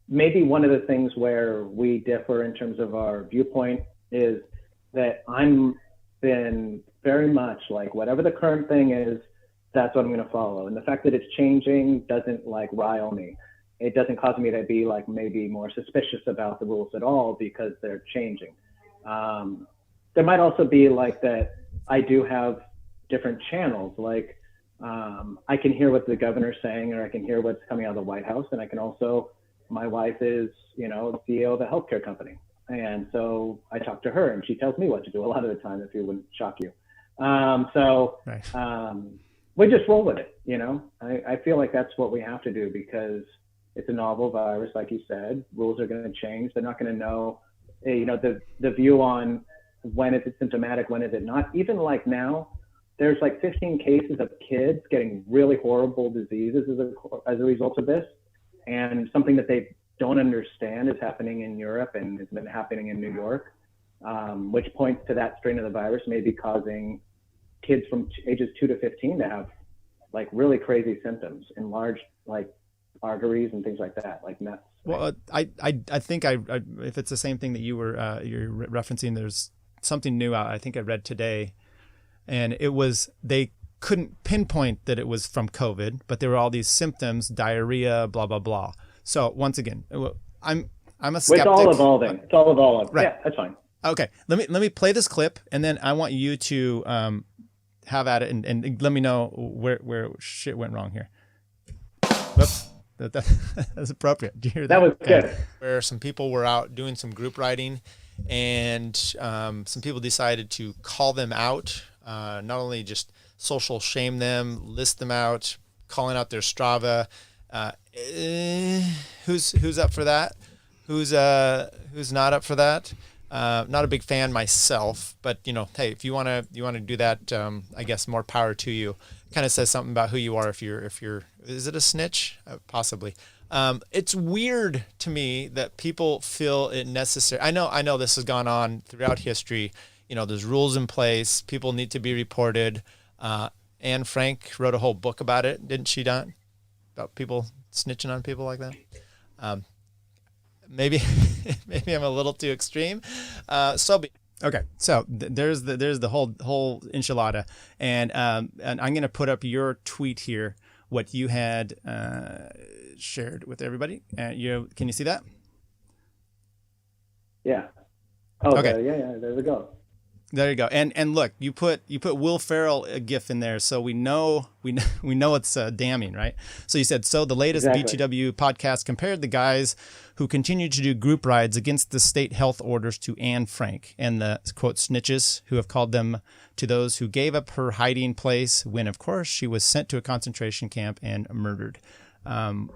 [SPEAKER 1] maybe one of the things where we differ in terms of our viewpoint is that I'm been very much like, whatever the current thing is, that's what I'm going to follow. And the fact that it's changing doesn't like rile me. It doesn't cause me to be like maybe more suspicious about the rules at all because they're changing. There might also be like that I do have different channels. Like I can hear what the governor's saying, or I can hear what's coming out of the White House. And I can also, my wife is, you know, CEO of a healthcare company. And so I talk to her and she tells me what to do a lot of the time, if it wouldn't shock you. We just roll with it, you know. I feel like that's what we have to do because it's a novel virus, like you said. Rules are going to change. They're not going to know, you know, the view on when is it symptomatic, when is it not. Even like now, there's like 15 cases of kids getting really horrible diseases as a result of this. And something that they don't understand is happening in Europe and has been happening in New York, which points to that strain of the virus may be causing kids from ages 2 to 15 to have like really crazy symptoms, enlarged like arteries and things like that, like nuts.
[SPEAKER 2] Well, I think if it's the same thing that you're referencing, there's something new out. I think I read today, and it was they couldn't pinpoint that it was from COVID, but there were all these symptoms, diarrhea, blah blah blah. So once again, I'm a skeptic.
[SPEAKER 1] It's all evolving. It's all evolving.
[SPEAKER 2] Right.
[SPEAKER 1] Yeah, that's fine.
[SPEAKER 2] Okay, let me play this clip, and then I want you to have at it and let me know where shit went wrong here. Whoops. That's appropriate. Do you hear that?
[SPEAKER 1] That was good.
[SPEAKER 2] Where some people were out doing some group riding, and some people decided to call them out, not only just social shame them, list them out, calling out their Strava. Who's up for that? Who's not up for that? Not a big fan myself, but you know, hey, if you want to do that, I guess more power to you. Kind of says something about who you are if you're is it a snitch? Possibly. It's weird to me that people feel it necessary. I know this has gone on throughout history. You know, there's rules in place. People need to be reported. Anne Frank wrote a whole book about it, didn't she, Don? About people snitching on people like that. Maybe I'm a little too extreme. Okay, so there's the whole enchilada, and I'm going to put up your tweet here, what you had shared with everybody. Can you see that?
[SPEAKER 1] Yeah. Oh,
[SPEAKER 2] okay.
[SPEAKER 1] Yeah. There we go.
[SPEAKER 2] There you go. And look, you put Will Ferrell a GIF in there, so we know it's damning, right? So you said, so the latest BTW podcast compared the guys who continue to do group rides against the state health orders to Anne Frank and the quote snitches who have called them to those who gave up her hiding place when, of course, she was sent to a concentration camp and murdered. And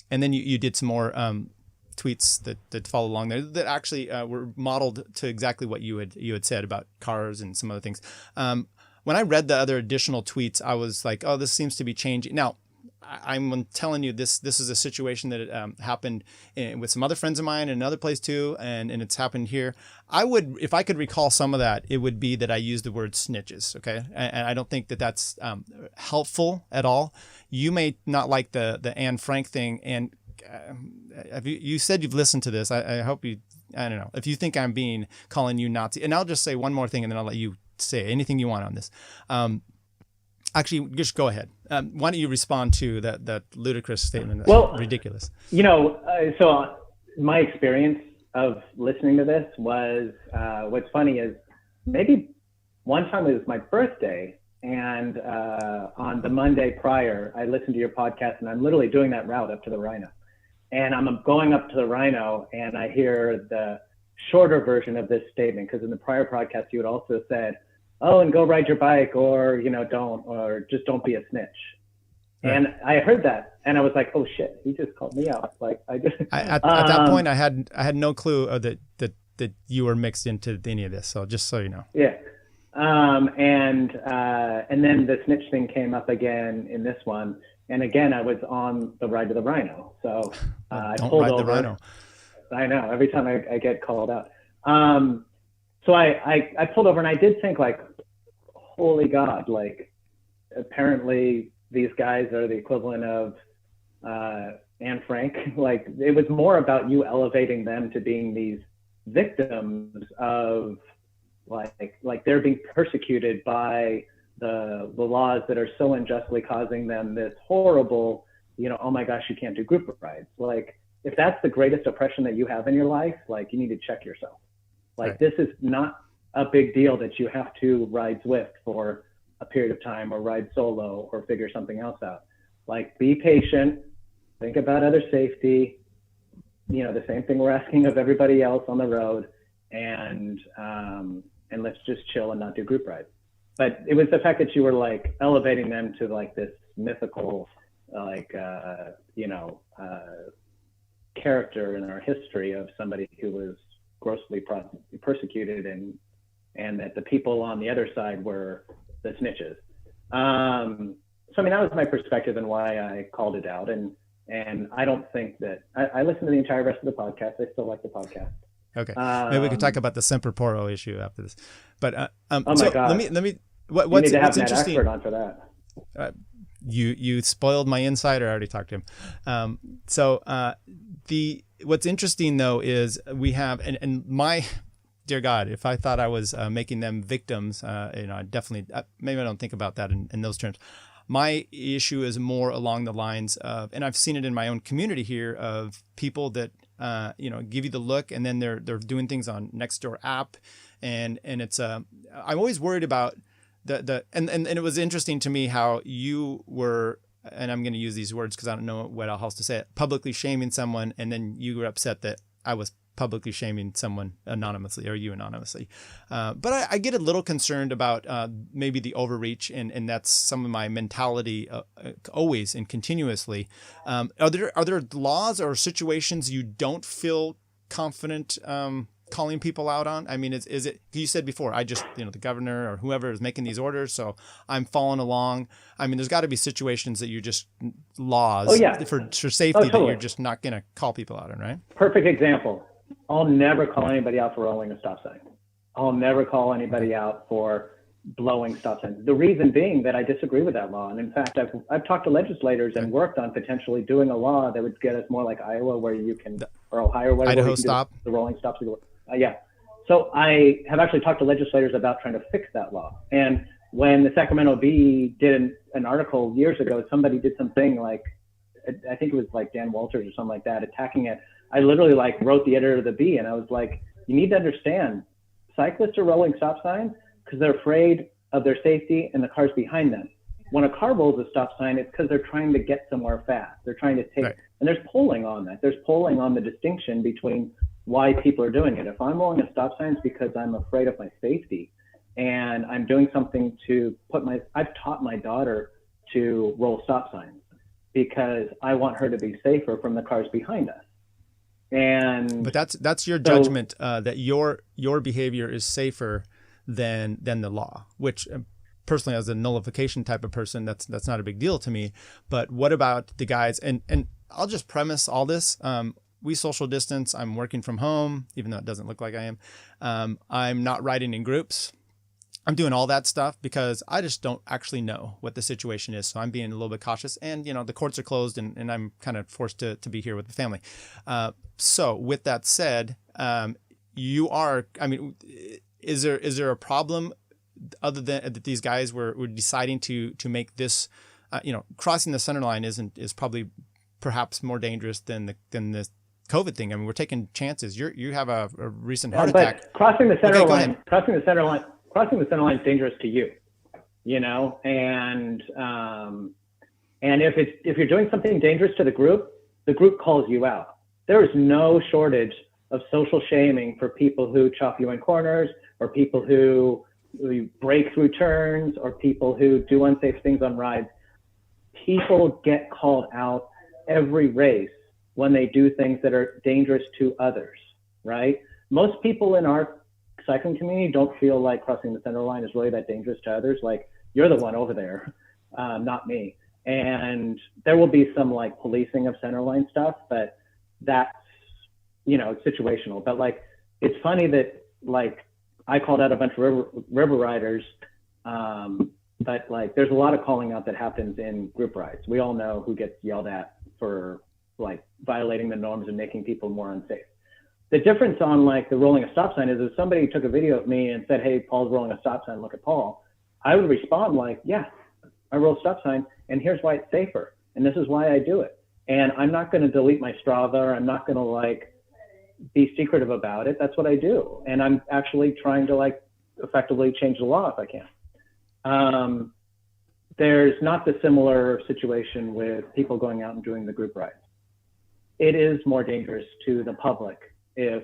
[SPEAKER 2] then you did some more tweets that follow along there that actually were modeled to exactly what you had said about cars and some other things. When I read the other additional tweets, I was like, oh, this seems to be changing. Now, I'm telling you, this is a situation that happened with some other friends of mine in another place too, and it's happened here. I would, if I could recall some of that, it would be that I used the word snitches, okay? And I don't think that that's helpful at all. You may not like the Anne Frank thing, and you said you've listened to this. I hope you, I don't know, if you think I'm calling you Nazi, and I'll just say one more thing and then I'll let you say anything you want on this. Actually, just go ahead. Why don't you respond to that ludicrous statement? That's ridiculous.
[SPEAKER 1] You know, so my experience of listening to this was, what's funny is maybe one time it was my birthday, and on the Monday prior, I listened to your podcast, and I'm literally doing that route up to the Rhino. And I'm going up to the Rhino, and I hear the shorter version of this statement, because in the prior podcast, you had also said, oh, and go ride your bike, or, you know, just don't be a snitch. Right. And I heard that, and I was like, oh shit, he just called me out. Like
[SPEAKER 2] at that point, I had no clue that you were mixed into any of this. So just so you know.
[SPEAKER 1] Yeah. And then the snitch thing came up again in this one. And again, I was on the ride to the Rhino. So I pulled over. The Rhino. I know, every time I get called out. So I pulled over, and I did think, like, holy God, like, apparently these guys are the equivalent of Anne Frank. Like, it was more about you elevating them to being these victims of, like they're being persecuted by the laws that are so unjustly causing them this horrible, oh my gosh, you can't do group rides. Like, if that's the greatest oppression that you have in your life, like, you need to check yourself. Like, right. This is not a big deal that you have to ride Zwift for a period of time, or ride solo, or figure something else out. Like, be patient, think about other safety, the same thing we're asking of everybody else on the road, and let's just chill and not do group rides. But it was the fact that you were, like, elevating them to, like, this mythical, like, character in our history of somebody who was grossly persecuted, and that the people on the other side were the snitches. So, I mean, that was my perspective and why I called it out. And I don't think that I listened to the entire rest of the podcast. I still like the podcast.
[SPEAKER 2] Okay. Maybe we could talk about the Semper Poro issue after this. But
[SPEAKER 1] oh my God.
[SPEAKER 2] Let me. What's interesting?
[SPEAKER 1] Expert on for that.
[SPEAKER 2] You spoiled my insider. I already talked to him. What's interesting though is we have and my dear God, if I thought I was making them victims, I definitely maybe I don't think about that in those terms. My issue is more along the lines of, and I've seen it in my own community here, of people that give you the look, and then they're doing things on Nextdoor app, and it's I'm always worried about and it was interesting to me how you were, and I'm going to use these words because I don't know what else to say it, publicly shaming someone, and then you were upset that I was publicly shaming someone anonymously, or you anonymously. But I get a little concerned about maybe the overreach, and that's some of my mentality always and continuously. Are there laws or situations you don't feel confident calling people out on? I mean, is it, you said before, I just, the governor or whoever is making these orders, so I'm following along. I mean, there's got to be situations that you just, laws for safety that you're just not going to call people out on, right?
[SPEAKER 1] Perfect example. I'll never call anybody out for rolling a stop sign. I'll never call anybody out for blowing stop signs. The reason being that I disagree with that law. And in fact, I've talked to legislators and worked on potentially doing a law that would get us more like Iowa, where you can, or Ohio, where
[SPEAKER 2] Idaho
[SPEAKER 1] you can
[SPEAKER 2] stop.
[SPEAKER 1] do the rolling stops. So I have actually talked to legislators about trying to fix that law. And when the Sacramento Bee did an article years ago, somebody did something like, I think it was like Dan Walters or something like that, attacking it. I literally wrote the editor of the Bee, and I was like, you need to understand, cyclists are rolling stop signs because they're afraid of their safety and the cars behind them. When a car rolls a stop sign, it's because they're trying to get somewhere fast. They're trying to take, and there's polling on that. There's polling on the distinction between why people are doing it. If I'm rolling a stop sign, it's because I'm afraid of my safety, and I'm doing something to I've taught my daughter to roll stop signs because I want her to be safer from the cars behind us. But
[SPEAKER 2] that's your judgment that your behavior is safer than the law, which personally, as a nullification type of person, that's not a big deal to me. But what about the guys? And I'll just premise all this. We social distance. I'm working from home, even though it doesn't look like I am. I'm not riding in groups. I'm doing all that stuff because I just don't actually know what the situation is. So I'm being a little bit cautious, and the courts are closed, and I'm kind of forced to be here with the family. So with that said, is there a problem other than that these guys were deciding to make this, crossing the center line is probably perhaps more dangerous than the COVID thing. I mean, we're taking chances. You have a recent heart attack.
[SPEAKER 1] But crossing the center line is dangerous to you, and if you're doing something dangerous to the group calls you out. There is no shortage of social shaming for people who chop you in corners, or people who break through turns, or people who do unsafe things on rides. People get called out every race when they do things that are dangerous to others, right? Most people in our cycling community don't feel like crossing the center line is really that dangerous to others. Like, you're the one over there, not me. And there will be some like policing of center line stuff, but that's, it's situational. But like, it's funny that like I called out a bunch of river riders, but like there's a lot of calling out that happens in group rides. We all know who gets yelled at for like violating the norms and making people more unsafe. The difference on like the rolling a stop sign is if somebody took a video of me and said, hey, Paul's rolling a stop sign, look at Paul, I would respond like, yeah, I roll a stop sign and here's why it's safer. And this is why I do it. And I'm not going to delete my Strava. I'm not going to like be secretive about it. That's what I do. And I'm actually trying to like effectively change the law if I can. There's not the similar situation with people going out and doing the group rides. It is more dangerous to the public if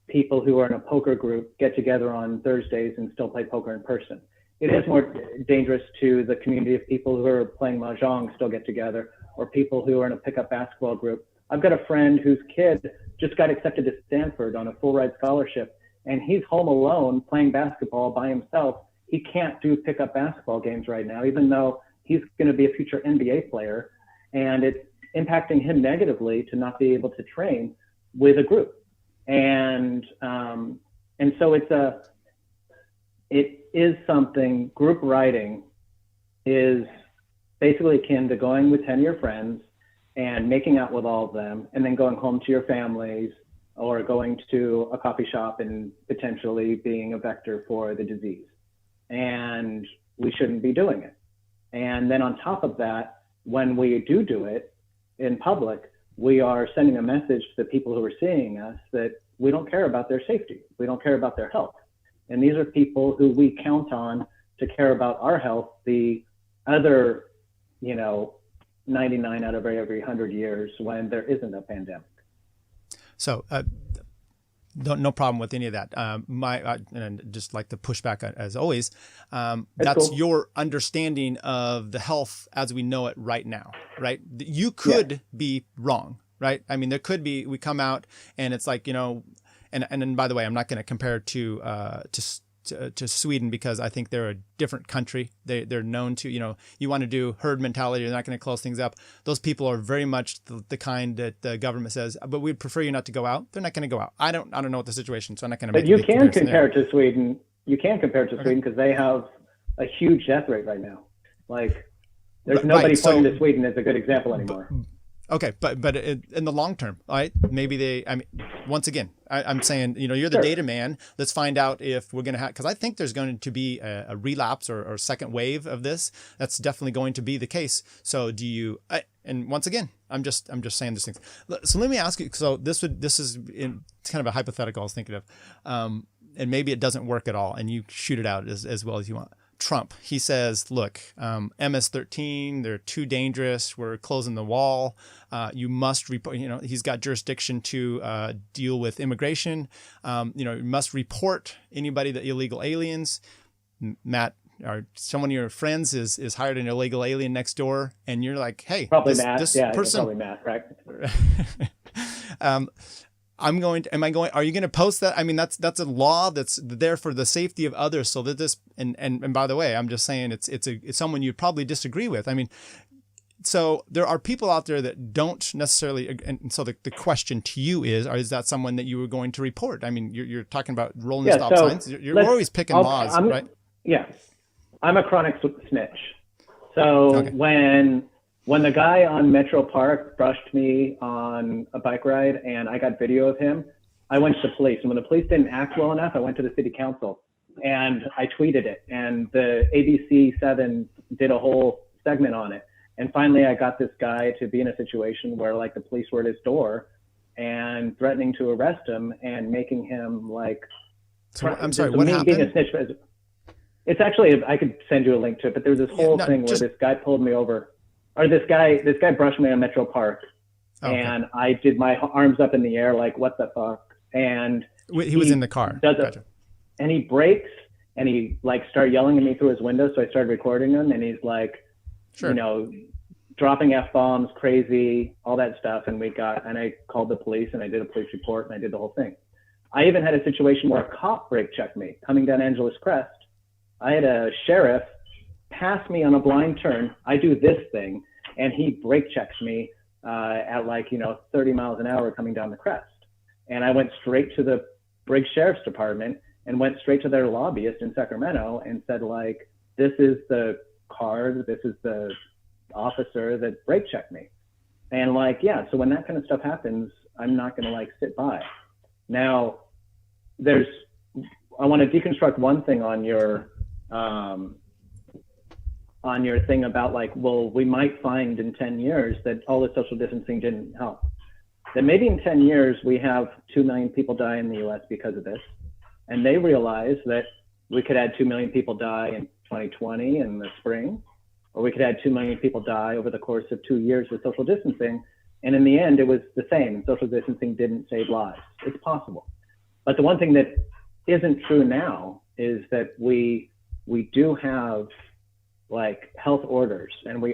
[SPEAKER 1] people who are in a poker group get together on Thursdays and still play poker in person. It is more dangerous to the community of people who are playing mahjong still get together, or people who are in a pickup basketball group. I've got a friend whose kid just got accepted to Stanford on a full ride scholarship, and he's home alone playing basketball by himself. He can't do pickup basketball games right now, even though he's going to be a future NBA player, and it's impacting him negatively to not be able to train with a group. And so it is something. Group riding is basically akin to going with 10 of your friends and making out with all of them, and then going home to your families, or going to a coffee shop and potentially being a vector for the disease. And we shouldn't be doing it. And then on top of that, when we do it in public, we are sending a message to the people who are seeing us that we don't care about their safety. We don't care about their health. And these are people who we count on to care about our health. The other, 99 out of every 100 years when there isn't a pandemic.
[SPEAKER 2] So, no problem with any of that. And just like to push back as always. That's cool. Your understanding of the health as we know it right now, right? You could be wrong, right? I mean, there could be. We come out and it's like and by the way, I'm not going to compare to Sweden because I think they're a different country. They're known to, you want to do herd mentality. You're not going to close things up. Those people are very much the kind that the government says, but we'd prefer you not to go out. They're not going to go out. I don't know what the situation, so I'm not going to make.
[SPEAKER 1] But you can compare it to Sweden. You can compare it to Sweden because they have a huge death rate right now. Like, there's nobody pointing to Sweden as a good example anymore.
[SPEAKER 2] Okay, but in the long term, right? Maybe once again, I'm saying, you're the data man. Let's find out if we're going to have, because I think there's going to be a relapse or second wave of this. That's definitely going to be the case. So do you? And once again, I'm just saying these things. So let me ask you. So this is kind of a hypothetical I was thinking of, and maybe it doesn't work at all, and you shoot it out as well as you want. Trump, he says, look, MS-13, they're too dangerous. We're closing the wall. You must report, he's got jurisdiction to deal with immigration. You must report anybody that illegal aliens. Matt, or someone of your friends is hired an illegal alien next door. And you're like, hey, this person, probably Matt, right? Are you going to post that? I mean, that's a law that's there for the safety of others. So that this, and by the way, I'm just saying it's someone you'd probably disagree with. I mean, so there are people out there that don't necessarily, and so the question to you is that someone that you were going to report? I mean, you're talking about rolling stop signs. You're always picking laws, right?
[SPEAKER 1] Yeah. I'm a chronic snitch. So when the guy on Metro Park brushed me on a bike ride and I got video of him, I went to the police. And when the police didn't act well enough, I went to the city council and I tweeted it. And the ABC 7 did a whole segment on it. And finally, I got this guy to be in a situation where like the police were at his door and threatening to arrest him and making him like.
[SPEAKER 2] So, I'm sorry, what happened? Being a snitch.
[SPEAKER 1] It's actually, I could send you a link to it, but there was this whole thing where this guy pulled me over. Or this guy brushed me on Metro Park, and I did my arms up in the air like, what the fuck? And
[SPEAKER 2] he was in the car.
[SPEAKER 1] And he brakes, and he like started yelling at me through his window. So I started recording him, and he's like, dropping F-bombs, crazy, all that stuff. And I called the police, and I did a police report, and I did the whole thing. I even had a situation where a cop brake checked me coming down Angeles Crest. I had a sheriff pass me on a blind turn. I do this thing, and he brake checks me at 30 miles an hour coming down the crest. And I went straight to the Briggs Sheriff's Department and went straight to their lobbyist in Sacramento and said, this is the card, this is the officer that brake checked me. And so when that kind of stuff happens, I'm not going to sit by. Now, I want to deconstruct one thing on your thing about we might find in 10 years that all the social distancing didn't help. That maybe in 10 years, we have 2 million people die in the US because of this. And they realize that we could add 2 million people die in 2020 in the spring, or we could add 2 million people die over the course of 2 years with social distancing. And in the end, it was the same. Social distancing didn't save lives. It's possible. But the one thing that isn't true now is that we do have health orders, and we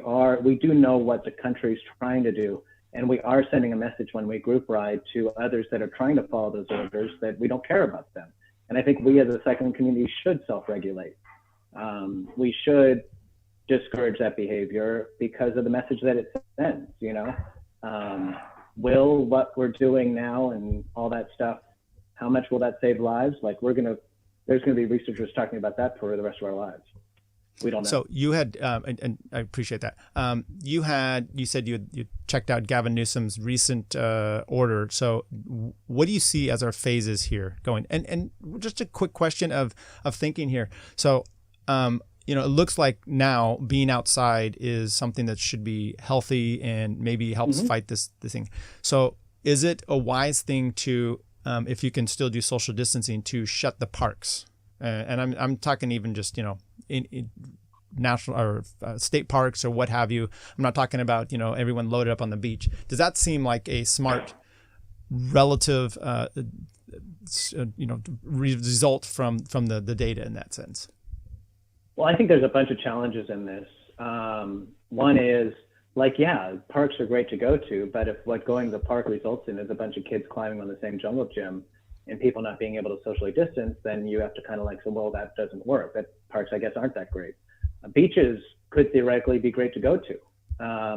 [SPEAKER 1] do know what the country's trying to do. And we are sending a message when we group ride to others that are trying to follow those orders that we don't care about them. And I think we as a cycling community should self-regulate. We should discourage that behavior because of the message that it sends, Will what we're doing now and all that stuff, how much will that save lives? There's going to be researchers talking about that for the rest of our lives. We don't know.
[SPEAKER 2] So you had, and I appreciate that. You said you checked out Gavin Newsom's recent order. So what do you see as our phases here going? And just a quick question of thinking here. So, it looks like now being outside is something that should be healthy and maybe helps fight this thing. So is it a wise thing to, if you can still do social distancing, to shut the parks? And I'm talking even just, in national or state parks or what have you. I'm not talking about, everyone loaded up on the beach. Does that seem like a smart relative, result from the data in that sense?
[SPEAKER 1] Well, I think there's a bunch of challenges in this. One is parks are great to go to, but if what going to the park results in is a bunch of kids climbing on the same jungle gym and people not being able to socially distance, then you have to kind of say, well, that doesn't work. That parks, I guess, aren't that great. Beaches could theoretically be great to go to.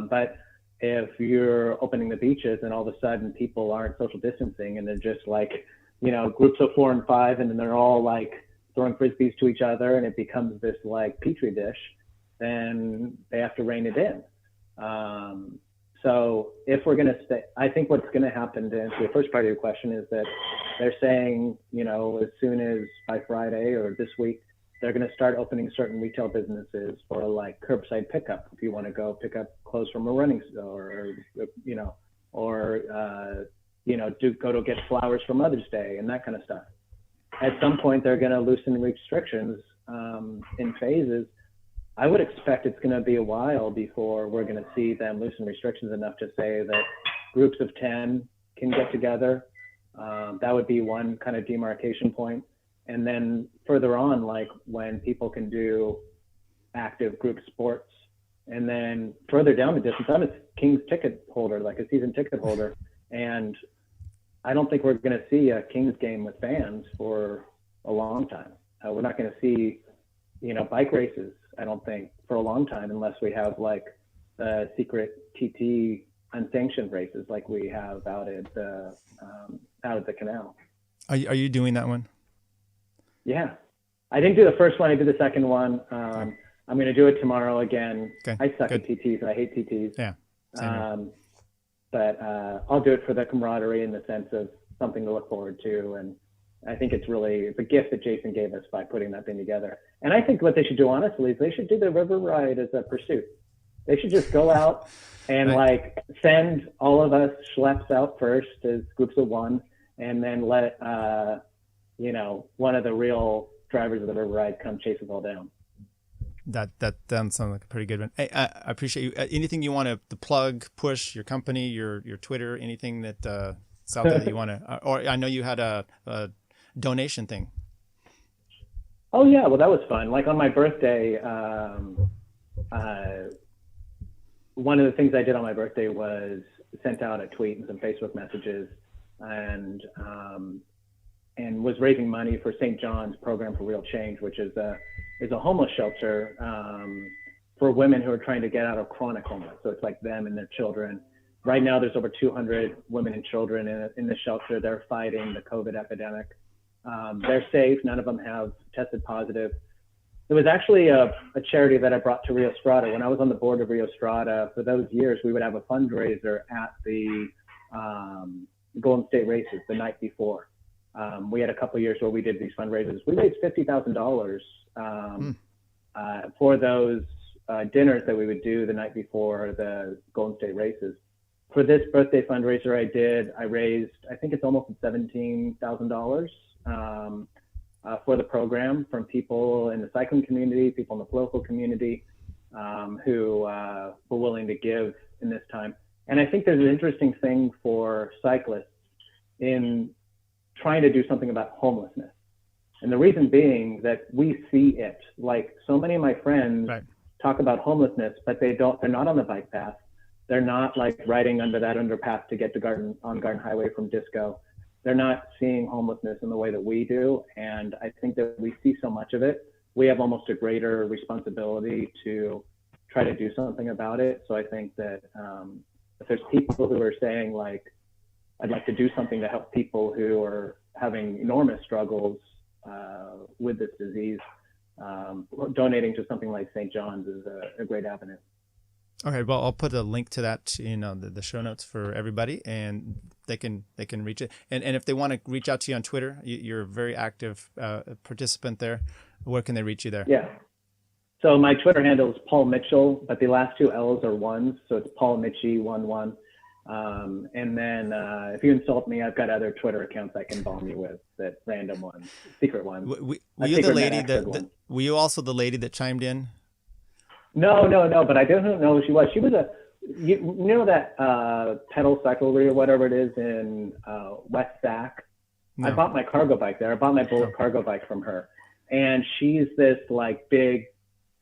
[SPEAKER 1] But if you're opening the beaches and all of a sudden people aren't social distancing and they're just groups of 4 and 5, and then they're all throwing frisbees to each other and it becomes this petri dish, then they have to rein it in. So if we're going to stay, I think what's going to happen, to answer the first part of your question, is that they're saying, as soon as by Friday or this week, they're going to start opening certain retail businesses for curbside pickup. If you want to go pick up clothes from a running store, go to get flowers for Mother's Day and that kind of stuff. At some point, they're going to loosen restrictions in phases. I would expect it's going to be a while before we're going to see them loosen restrictions enough to say that groups of 10 can get together. That would be one kind of demarcation point. And then further on, when people can do active group sports. And then further down the distance, I'm a Kings ticket holder, a season ticket holder. And I don't think we're going to see a Kings game with fans for a long time. We're not going to see, bike races, I don't think, for a long time, unless we have secret TT unsanctioned races like we have out at the canal.
[SPEAKER 2] Are you doing that one?
[SPEAKER 1] Yeah. I didn't do the first one. I did the second one. I'm going to do it tomorrow again. Okay, I suck at TTs. I hate TTs.
[SPEAKER 2] Yeah.
[SPEAKER 1] But I'll do it for the camaraderie in the sense of something to look forward to. And I think it's a gift that Jason gave us by putting that thing together. And I think what they should do, honestly, is they should do the river ride as a pursuit. They should just go out and send all of us schleps out first as groups of 1, and then let, one of the real drivers of the river ride come chase us all down.
[SPEAKER 2] That sounds like a pretty good one. Hey, I appreciate you. Anything you want to plug, push, your company, your Twitter, anything that's out there that you want to, or I know you had a donation thing.
[SPEAKER 1] Oh yeah, well that was fun. On my birthday, one of the things I did on my birthday was sent out a tweet and some Facebook messages, and and was raising money for St. John's Program for Real Change, which is a homeless shelter for women who are trying to get out of chronic homeless. So it's like them and their children. Right now, there's over 200 women and children in the shelter. They're fighting the COVID epidemic. They're safe. None of them have tested positive. There was actually a charity that I brought to Rio Strada. When I was on the board of Rio Strada, for those years, we would have a fundraiser at the Golden State races the night before. We had a couple of years where we did these fundraisers. We raised $50,000 for those dinners that we would do the night before the Golden State races. For this birthday fundraiser I raised, I think it's almost $17,000 for the program from people in the cycling community, people in the political community who were willing to give in this time. And I think there's an interesting thing for cyclists in trying to do something about homelessness. And the reason being that we see it. Like so many of my friends talk about homelessness, but they're not on the bike path. They're not like riding under that underpass to get to Garden Highway from Disco. They're not seeing homelessness in the way that we do. And I think that we see so much of it. We have almost a greater responsibility to try to do something about it. So I think that if there's people who are saying like, I'd like to do something to help people who are having enormous struggles with this disease, donating to something like St. John's is a great avenue.
[SPEAKER 2] Okay, well, I'll put a link to that in the show notes for everybody, and they can reach it. And if they want to reach out to you on Twitter, you're a very active participant there. Where can they reach you there?
[SPEAKER 1] Yeah. So my Twitter handle is Paul Mitchell, but the last two L's are ones, so it's Paul Mitchie 11. And then if you insult me, I've got other Twitter accounts I can bomb you with, that random ones, secret ones.
[SPEAKER 2] Were you the lady were you also the lady that chimed in?
[SPEAKER 1] No, but I don't know who she was. She was you know that pedal cyclery or whatever it is in West Sac? No. I bought my cargo bike there. I bought my Bullet cargo bike from her. And she's this like big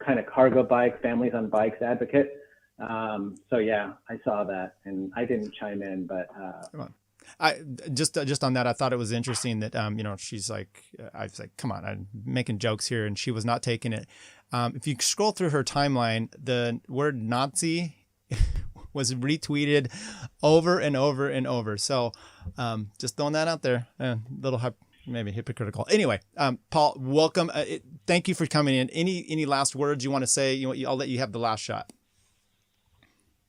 [SPEAKER 1] kind of cargo bike, families on bikes advocate. So yeah, I saw that and I didn't chime in, but come on.
[SPEAKER 2] I just on that, I thought it was interesting that she's like, I was like, come on, I'm making jokes here, and she was not taking it. If you scroll through her timeline, the word Nazi was retweeted over and over and over. So just throwing that out there, maybe hypocritical. Anyway, Paul, welcome. Thank you for coming in. Any last words you want to say? I'll let you have the last shot.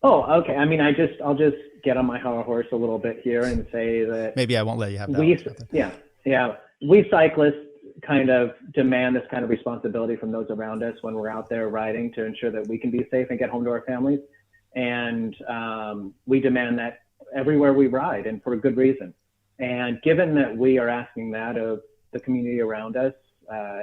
[SPEAKER 1] Oh, okay. I mean, I'll just get on my horse a little bit here and say that
[SPEAKER 2] maybe I won't let you have that.
[SPEAKER 1] We cyclists kind of demand this kind of responsibility from those around us when we're out there riding to ensure that we can be safe and get home to our families. And we demand that everywhere we ride, and for a good reason. And given that we are asking that of the community around us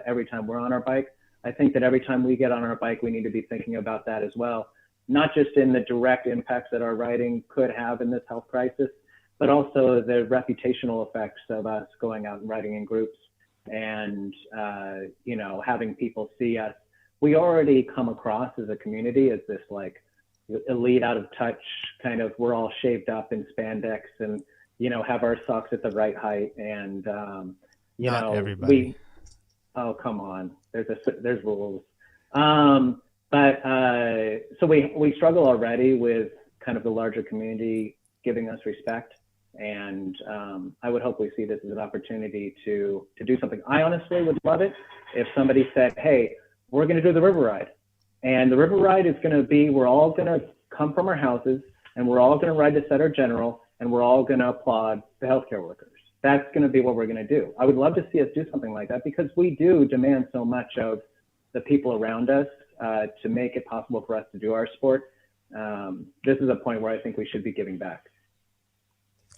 [SPEAKER 1] every time we're on our bike, I think that every time we get on our bike, we need to be thinking about that as well. Not just in the direct impacts that our riding could have in this health crisis, but also the reputational effects of us going out and riding in groups and, having people see us. We already come across as a community as this like elite, out of touch kind of, we're all shaved up in spandex and, have our socks at the right height. And,
[SPEAKER 2] Not everybody.
[SPEAKER 1] Oh, come on. There's rules. But so we struggle already with kind of the larger community giving us respect. And I would hope we see this as an opportunity to do something. I honestly would love it if somebody said, hey, we're going to do the river ride. And the river ride is going to be, we're all going to come from our houses and we're all going to ride to Center General and we're all going to applaud the healthcare workers. That's going to be what we're going to do. I would love to see us do something like that because we do demand so much of the people around us to make it possible for us to do our sport. This is a point where I think we should be giving back.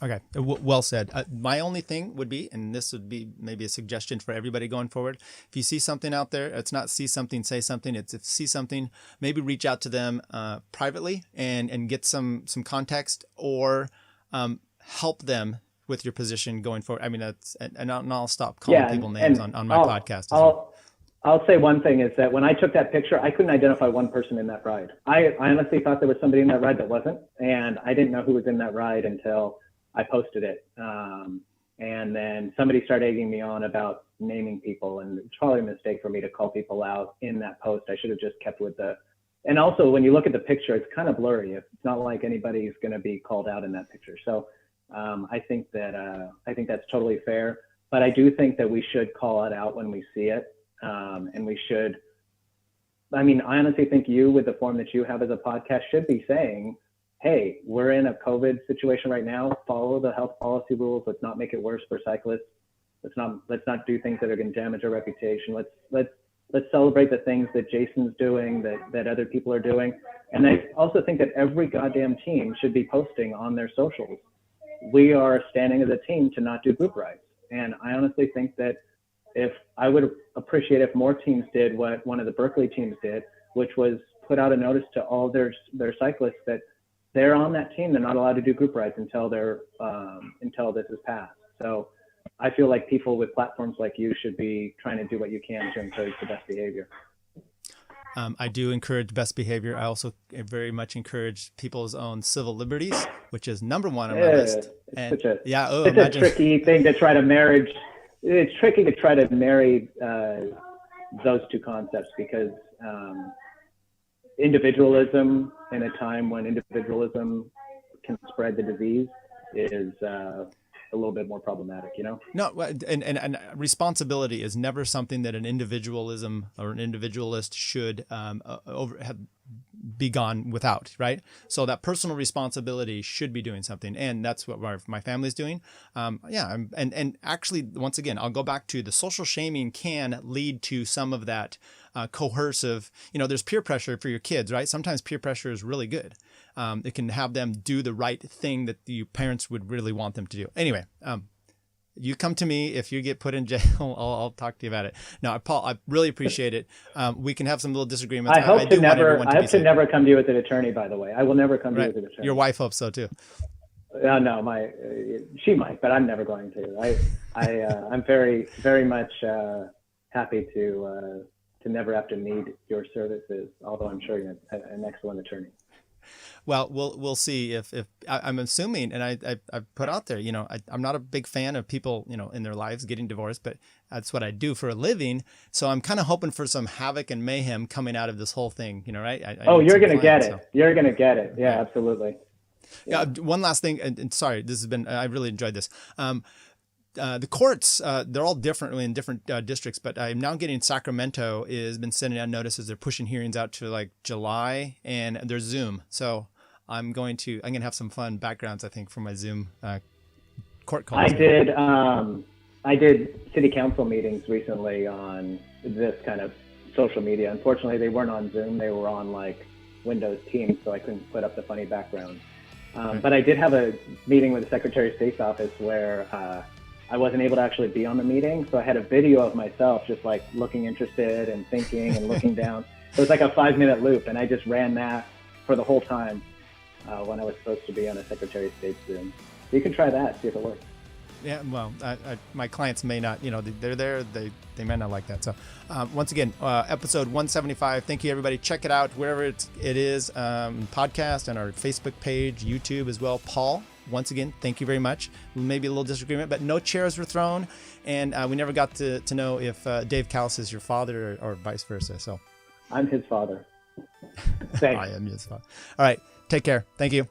[SPEAKER 2] Okay, well said. My only thing would be, and this would be maybe a suggestion for everybody going forward, if you see something out there, it's not see something, say something, it's if see something, maybe reach out to them privately and get some context or help them with your position going forward. I mean, and I'll stop calling people names on my podcast.
[SPEAKER 1] I'll say one thing is that when I took that picture, I couldn't identify one person in that ride. I honestly thought there was somebody in that ride that wasn't, and I didn't know who was in that ride until I posted it. And then somebody started egging me on about naming people, and it's probably a mistake for me to call people out in that post. I should have just kept with and also when you look at the picture, it's kind of blurry. It's not like anybody's going to be called out in that picture. So I think that's totally fair, but I do think that we should call it out when we see it. And we should, I honestly think you, with the form that you have as a podcast, should be saying, hey, we're in a COVID situation right now. Follow the health policy rules. Let's not make it worse for cyclists. Let's not do things that are going to damage our reputation. Let's celebrate the things that Jason's doing, that other people are doing. And I also think that every goddamn team should be posting on their socials, we are standing as a team to not do group rides. And I honestly think that I would appreciate if more teams did what one of the Berkeley teams did, which was put out a notice to all their cyclists that they're on that team. They're not allowed to do group rides until this is passed. So I feel like people with platforms like you should be trying to do what you can to encourage the best behavior.
[SPEAKER 2] I do encourage best behavior. I also very much encourage people's own civil liberties, which is number one on my list. And
[SPEAKER 1] it's a tricky thing to try to marry. It's tricky to try to marry those two concepts, because individualism in a time when individualism can spread the disease is a little bit more problematic,
[SPEAKER 2] No, and responsibility is never something that an individualism or an individualist should be gone without, right? So that personal responsibility should be doing something, and that's what my family's doing. And actually, once again, I'll go back to the social shaming can lead to some of that coercive. There's peer pressure for your kids, right? Sometimes peer pressure is really good. It can have them do the right thing that the parents would really want them to do. Anyway, you come to me if you get put in jail. I'll talk to you about it. No, Paul, I really appreciate it. We can have some little disagreements.
[SPEAKER 1] I hope to never come to you as an attorney, by the way. I will never come to you as an attorney.
[SPEAKER 2] Your wife hopes so too.
[SPEAKER 1] No, she might, but I'm never going to. I'm very, very much happy to never have to need your services, although I'm sure you're an excellent attorney.
[SPEAKER 2] Well, we'll see if I'm assuming, and I put out there, I'm not a big fan of people, in their lives getting divorced, but that's what I do for a living. So I'm kind of hoping for some havoc and mayhem coming out of this whole thing, right?
[SPEAKER 1] You're going to get it. So. You're going to get it. Yeah, absolutely.
[SPEAKER 2] Yeah. One last thing, and sorry, I really enjoyed this. The courts, they're all different in different districts, but I'm now getting Sacramento has been sending out notices. They're pushing hearings out to like July, and there's Zoom. So I'm going to have some fun backgrounds, I think, for my Zoom court calls.
[SPEAKER 1] I did city council meetings recently on this kind of social media. Unfortunately, they weren't on Zoom. They were on like Windows Teams, so I couldn't put up the funny background. But I did have a meeting with the Secretary of State's office where I wasn't able to actually be on the meeting. So I had a video of myself just like looking interested and thinking and looking down. So it was like a 5-minute loop, and I just ran that for the whole time when I was supposed to be on a Secretary of State's Zoom. So you can try that, see if it works.
[SPEAKER 2] Yeah, well, my clients may not, they're there, they may not like that. So once again, episode 175, thank you everybody. Check it out wherever it is, podcast and our Facebook page, YouTube as well. Paul, once again, thank you very much. Maybe a little disagreement, but no chairs were thrown, and we never got to know if Dave Callis is your father or vice versa. So
[SPEAKER 1] I'm his father. Thanks.
[SPEAKER 2] I am his father. All right, take care. Thank you.